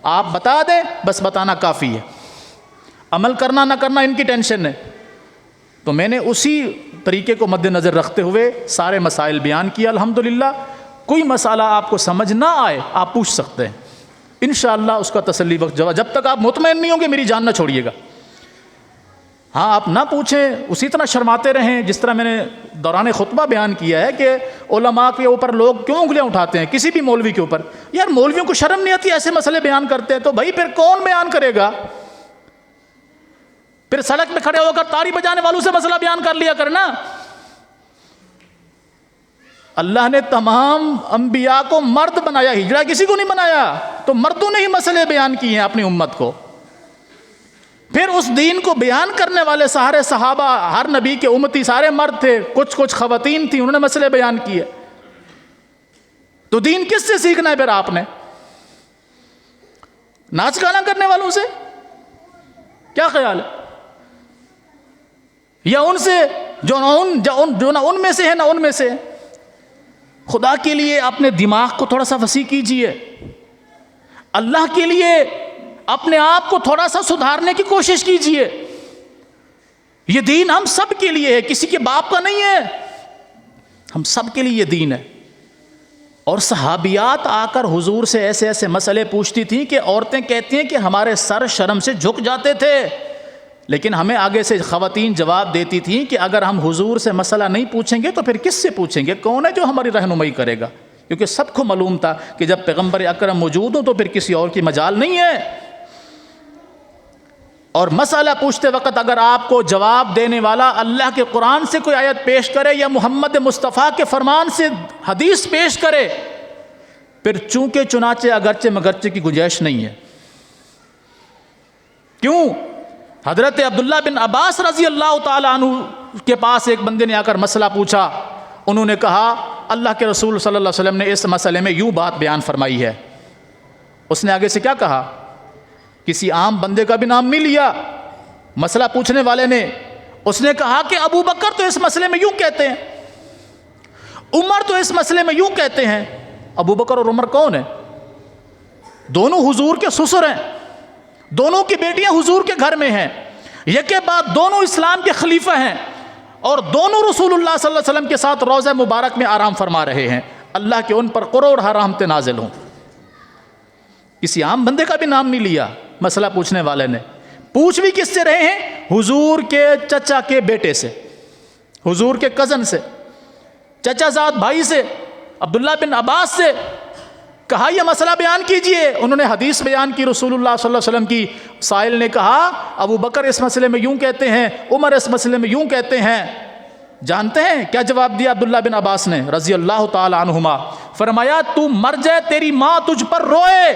آپ بتا دیں، بس بتانا کافی ہے، عمل کرنا نہ کرنا ان کی ٹینشن ہے۔ تو میں نے اسی طریقے کو مد نظر رکھتے ہوئے سارے مسائل بیان کیا الحمدللہ۔ کوئی مسئلہ آپ کو سمجھ نہ آئے آپ پوچھ سکتے ہیں، انشاءاللہ اس کا تسلی بخش جواب، جب تک آپ مطمئن نہیں ہوں گے میری جان نہ چھوڑیے گا۔ ہاں آپ نہ پوچھیں، اسی طرح شرماتے رہیں جس طرح میں نے دوران خطبہ بیان کیا ہے کہ علماء کے اوپر لوگ کیوں انگلیاں اٹھاتے ہیں، کسی بھی مولوی کے اوپر. یار مولویوں کو شرم نہیں آتی ایسے مسئلے بیان کرتے ہیں تو بھائی پھر کون بیان کرے گا؟ پھر سڑک میں کھڑے ہو کر تاڑی بجانے والوں سے مسئلہ بیان کر لیا کرنا. اللہ نے تمام انبیاء کو مرد بنایا، ہجڑا کسی کو نہیں بنایا، تو مردوں نے ہی مسئلے بیان کیے ہیں اپنی امت کو. پھر اس دین کو بیان کرنے والے سارے صحابہ، ہر نبی کے امتی سارے مرد تھے، کچھ خواتین تھیں، انہوں نے مسئلے بیان کیے. تو دین کس سے سیکھنا ہے پھر آپ نے؟ ناچ گانا کرنے والوں سے؟ کیا خیال ہے؟ یا ان سے جو نہ ان میں سے ہے نہ ان میں سے ہے؟ خدا کے لیے اپنے دماغ کو تھوڑا سا وسیع کیجئے. اللہ کے لیے اپنے آپ کو تھوڑا سا سدھارنے کی کوشش کیجئے. یہ دین ہم سب کے لیے ہے، کسی کے باپ کا نہیں ہے، ہم سب کے لیے یہ دین ہے. اور صحابیات آ کر حضور سے ایسے ایسے مسئلے پوچھتی تھیں کہ عورتیں کہتی ہیں کہ ہمارے سر شرم سے جھک جاتے تھے، لیکن ہمیں آگے سے خواتین جواب دیتی تھیں کہ اگر ہم حضور سے مسئلہ نہیں پوچھیں گے تو پھر کس سے پوچھیں گے؟ کون ہے جو ہماری رہنمائی کرے گا؟ کیونکہ سب کو معلوم تھا کہ جب پیغمبر اکرم موجود ہوں تو پھر کسی اور کی مجال نہیں ہے. اور مسئلہ پوچھتے وقت اگر آپ کو جواب دینے والا اللہ کے قرآن سے کوئی آیت پیش کرے یا محمد مصطفیٰ کے فرمان سے حدیث پیش کرے، پھر چونکہ چنانچہ اگرچہ مگرچہ کی گنجائش نہیں ہے. کیوں؟ حضرت عبداللہ بن عباس رضی اللہ تعالیٰ عنہ کے پاس ایک بندے نے آ کر مسئلہ پوچھا. انہوں نے کہا اللہ کے رسول صلی اللہ علیہ وسلم نے اس مسئلے میں یوں بات بیان فرمائی ہے. اس نے آگے سے کیا کہا؟ کسی عام بندے کا بھی نام نہیں لیا مسئلہ پوچھنے والے نے. اس نے کہا کہ ابو بکر تو اس مسئلے میں یوں کہتے ہیں، عمر تو اس مسئلے میں یوں کہتے ہیں. ابو بکر اور عمر کون ہیں؟ دونوں حضور کے سسر ہیں، دونوں کی بیٹیاں حضور کے گھر میں ہیں، یکے بعد دونوں اسلام کے خلیفہ ہیں، اور دونوں رسول اللہ صلی اللہ علیہ وسلم کے ساتھ روضہ مبارک میں آرام فرما رہے ہیں. اللہ کے ان پر قرور رحمتیں نازل ہوں. کسی عام بندے کا بھی نام نہیں لیا مسئلہ پوچھنے والے نے. پوچھ بھی کس سے رہے ہیں؟ حضور کے چچا کے بیٹے سے، حضور کے کزن سے، چچا زاد بھائی سے، عبداللہ بن عباس سے. کہا یہ مسئلہ بیان کیجئے. انہوں نے حدیث بیان کی رسول اللہ صلی اللہ علیہ وسلم کی. سائل نے کہا ابو بکر اس مسئلے میں یوں کہتے ہیں، عمر اس مسئلے میں یوں کہتے ہیں. جانتے ہیں کیا جواب دیا عبداللہ بن عباس نے رضی اللہ تعالی عنہما؟ فرمایا تو مر جائے تیری ماں تجھ پر روئے،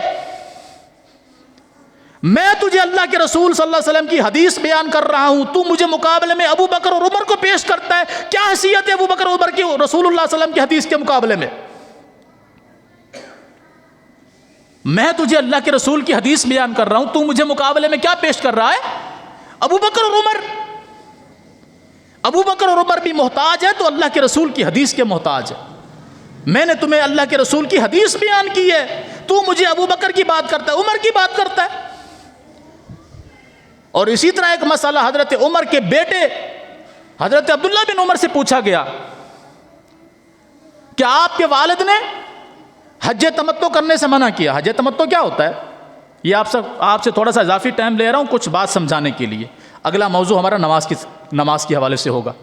میں تجھے اللہ کے رسول صلی اللہ علیہ وسلم کی حدیث بیان کر رہا ہوں، تو مجھے مقابلے میں ابو بکر اور عمر کو پیش کرتا ہے. کیا حیثیت ہے ابو بکر اور عمر کی رسول اللہ صلی اللہ علیہ وسلم کی حدیث کے مقابلے میں؟ میں تجھے اللہ کے رسول کی حدیث بیان کر رہا ہوں، تو مجھے مقابلے میں کیا پیش کر رہا ہے؟ ابو بکر اور عمر. ابو بکر اور عمر بھی محتاج ہے تو اللہ کے رسول کی حدیث کے محتاج ہے. میں نے تمہیں اللہ کے رسول کی حدیث بیان کی ہے، تو مجھے ابو بکر کی بات کرتا ہے، عمر کی بات کرتا ہے. اور اسی طرح ایک مسئلہ حضرت عمر کے بیٹے حضرت عبداللہ بن عمر سے پوچھا گیا کہ آپ کے والد نے حج تمتع کرنے سے منع کیا. حج تمتع کیا ہوتا ہے؟ یہ آپ سے تھوڑا سا اضافی ٹائم لے رہا ہوں کچھ بات سمجھانے کے لیے. اگلا موضوع ہمارا نماز کے حوالے سے ہوگا.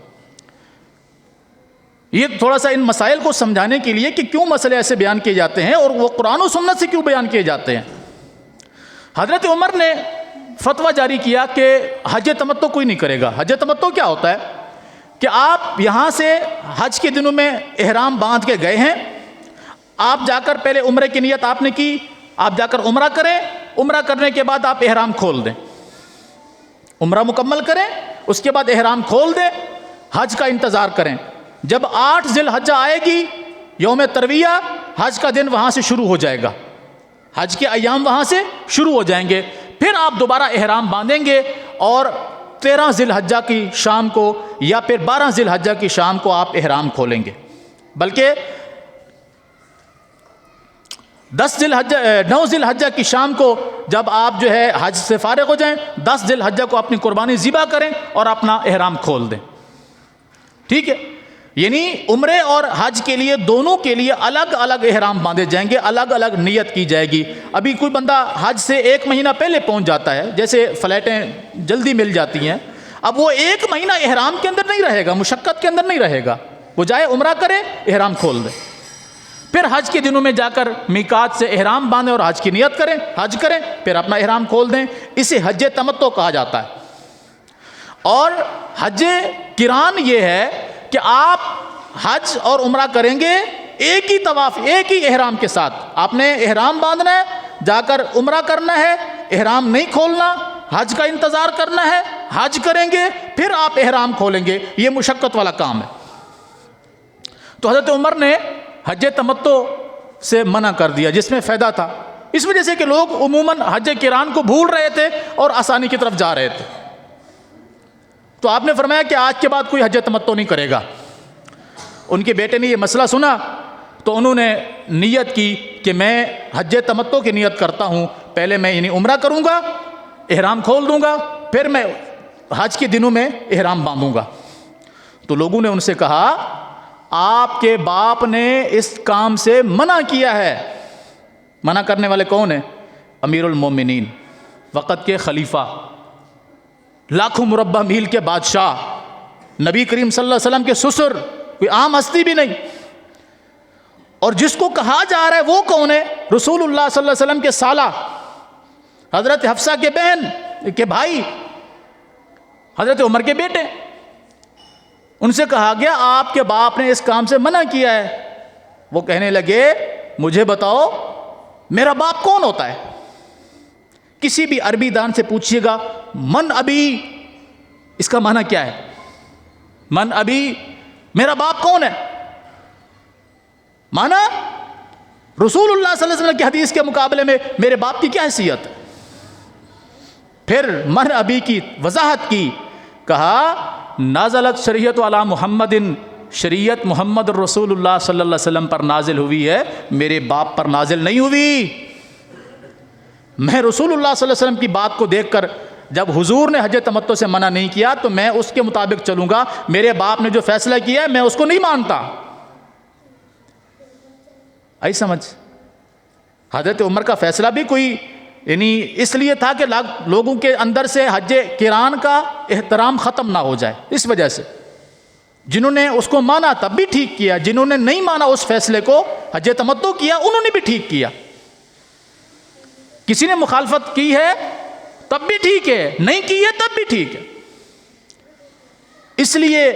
یہ تھوڑا سا ان مسائل کو سمجھانے کے لیے کہ کیوں مسئلے ایسے بیان کیے جاتے ہیں اور وہ قرآن و سنت سے کیوں بیان کیے جاتے ہیں. حضرت عمر نے فتویٰ جاری کیا کہ حج تمتع کوئی نہیں کرے گا. حج تمتع کیا ہوتا ہے؟ کہ آپ یہاں سے حج کے دنوں میں احرام باندھ کے گئے ہیں، آپ جا کر پہلے عمرے کی نیت آپ نے کی، آپ جا کر عمرہ کریں، عمرہ کرنے کے بعد آپ احرام کھول دیں، عمرہ مکمل کریں، اس کے بعد احرام کھول دیں، حج کا انتظار کریں. جب 8 ذی الحجہ آئے گی یوم ترویہ، حج کا دن وہاں سے شروع ہو جائے گا، حج کے ایام وہاں سے شروع ہو جائیں گے. پھر آپ دوبارہ احرام باندھیں گے اور 13 ذی الحجہ کی شام کو یا پھر 12 ذی الحجہ کی شام کو آپ احرام کھولیں گے. بلکہ 9 ذی الحجہ کی شام کو جب آپ جو ہے حج سے فارغ ہو جائیں، 10 ذی الحجہ کو اپنی قربانی ذبح کریں اور اپنا احرام کھول دیں. ٹھیک ہے؟ یعنی عمرے اور حج کے لیے دونوں کے لیے الگ الگ احرام باندھے جائیں گے، الگ الگ نیت کی جائے گی. ابھی کوئی بندہ حج سے 1 مہینہ پہلے پہنچ جاتا ہے، جیسے فلائٹیں جلدی مل جاتی ہیں، اب وہ 1 مہینہ احرام کے اندر نہیں رہے گا، مشقت کے اندر نہیں رہے گا، وہ جائے عمرہ کرے، احرام کھول دے، پھر حج کے دنوں میں جا کر میقات سے احرام باندھیں اور حج کی نیت کریں، حج کریں، پھر اپنا احرام کھول دیں۔ اسے حج تمتع کہا جاتا ہے۔ اور حج قران یہ ہے کہ آپ حج اور عمرہ کریں گے ایک ہی طواف، ایک ہی احرام کے ساتھ۔ آپ نے احرام باندھنا ہے، جا کر عمرہ کرنا ہے، احرام نہیں کھولنا، حج کا انتظار کرنا ہے، حج کریں گے، پھر آپ احرام کھولیں گے۔ یہ مشقت والا کام ہے۔ تو حضرت عمر نے حج تمتع سے منع کر دیا، جس میں فائدہ تھا، اس وجہ سے کہ لوگ عموماً حج قران کو بھول رہے تھے اور آسانی کی طرف جا رہے تھے۔ تو آپ نے فرمایا کہ آج کے بعد کوئی حج تمتع نہیں کرے گا۔ ان کے بیٹے نے یہ مسئلہ سنا تو انہوں نے نیت کی کہ میں حج تمتع کی نیت کرتا ہوں، پہلے میں یعنی عمرہ کروں گا، احرام کھول دوں گا، پھر میں حج کے دنوں میں احرام باندھوں گا۔ تو لوگوں نے ان سے کہا آپ کے باپ نے اس کام سے منع کیا ہے۔ منع کرنے والے کون ہیں؟ امیر المومنین، وقت کے خلیفہ، لاکھوں مربع میل کے بادشاہ، نبی کریم صلی اللہ علیہ وسلم کے سسر، کوئی عام ہستی بھی نہیں۔ اور جس کو کہا جا رہا ہے وہ کون ہے؟ رسول اللہ صلی اللہ علیہ وسلم کے سالہ، حضرت حفصہ کے بہن کے بھائی، حضرت عمر کے بیٹے۔ ان سے کہا گیا آپ کے باپ نے اس کام سے منع کیا ہے۔ وہ کہنے لگے مجھے بتاؤ میرا باپ کون ہوتا ہے؟ کسی بھی عربی دان سے پوچھیے گا من ابی، اس کا معنی کیا ہے؟ من ابی، میرا باپ کون ہے؟ معنی رسول اللہ صلی اللہ علیہ وسلم کی حدیث کے مقابلے میں میرے باپ کی کیا حیثیت ہے؟ پھر من ابی کی وضاحت کی، کہا نازلت شریعت علی محمد، شریعت محمد رسول اللہ صلی اللہ علیہ وسلم پر نازل ہوئی ہے، میرے باپ پر نازل نہیں ہوئی۔ میں رسول اللہ صلی اللہ علیہ وسلم کی بات کو دیکھ کر جب حضور نے حج تمتع سے منع نہیں کیا تو میں اس کے مطابق چلوں گا، میرے باپ نے جو فیصلہ کیا ہے میں اس کو نہیں مانتا۔ آئی سمجھ؟ حضرت عمر کا فیصلہ بھی کوئی یعنی اس لیے تھا کہ لوگوں کے اندر سے حج قران کا احترام ختم نہ ہو جائے، اس وجہ سے جنہوں نے اس کو مانا تب بھی ٹھیک کیا، جنہوں نے نہیں مانا اس فیصلے کو، حج تمتع کیا، انہوں نے بھی ٹھیک کیا۔ کسی نے مخالفت کی ہے تب بھی ٹھیک ہے، نہیں کی ہے تب بھی ٹھیک ہے۔ اس لیے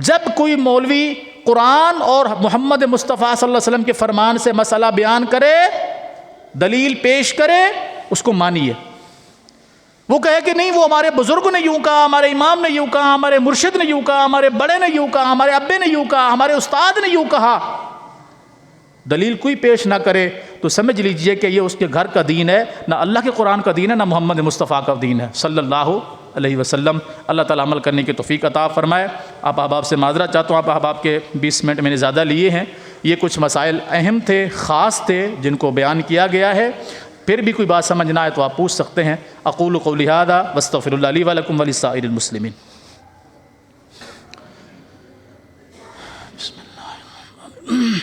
جب کوئی مولوی قرآن اور محمد مصطفیٰ صلی اللہ علیہ وسلم کے فرمان سے مسئلہ بیان کرے، دلیل پیش کرے، اس کو مانیے۔ وہ کہے کہ نہیں وہ ہمارے بزرگ نے یوں کہا، ہمارے امام نے یوں کہا، ہمارے مرشد نے یوں کہا، ہمارے بڑے نے یوں کہا، ہمارے ابے نے یوں کہا، ہمارے استاد نے یوں کہا، دلیل کوئی پیش نہ کرے تو سمجھ لیجئے کہ یہ اس کے گھر کا دین ہے، نہ اللہ کے قرآن کا دین ہے، نہ محمد مصطفیٰ کا دین ہے صلی اللہ علیہ وسلم۔ اللہ تعالیٰ عمل کرنے کی توفیق عطا فرمائے۔ آپ احباب سے معذرت چاہتا ہوں، آپ احباب کے 20 منٹ میں نے زیادہ لیے ہیں۔ یہ کچھ مسائل اہم تھے، خاص تھے، جن کو بیان کیا گیا ہے۔ پھر بھی کوئی بات سمجھ نہ آئے تو آپ پوچھ سکتے ہیں۔ اقول قولی ھذا واستغفر اللہ لی ولکم ولسائر المسلمین۔ بسم اللہ الرحمن الرحیم۔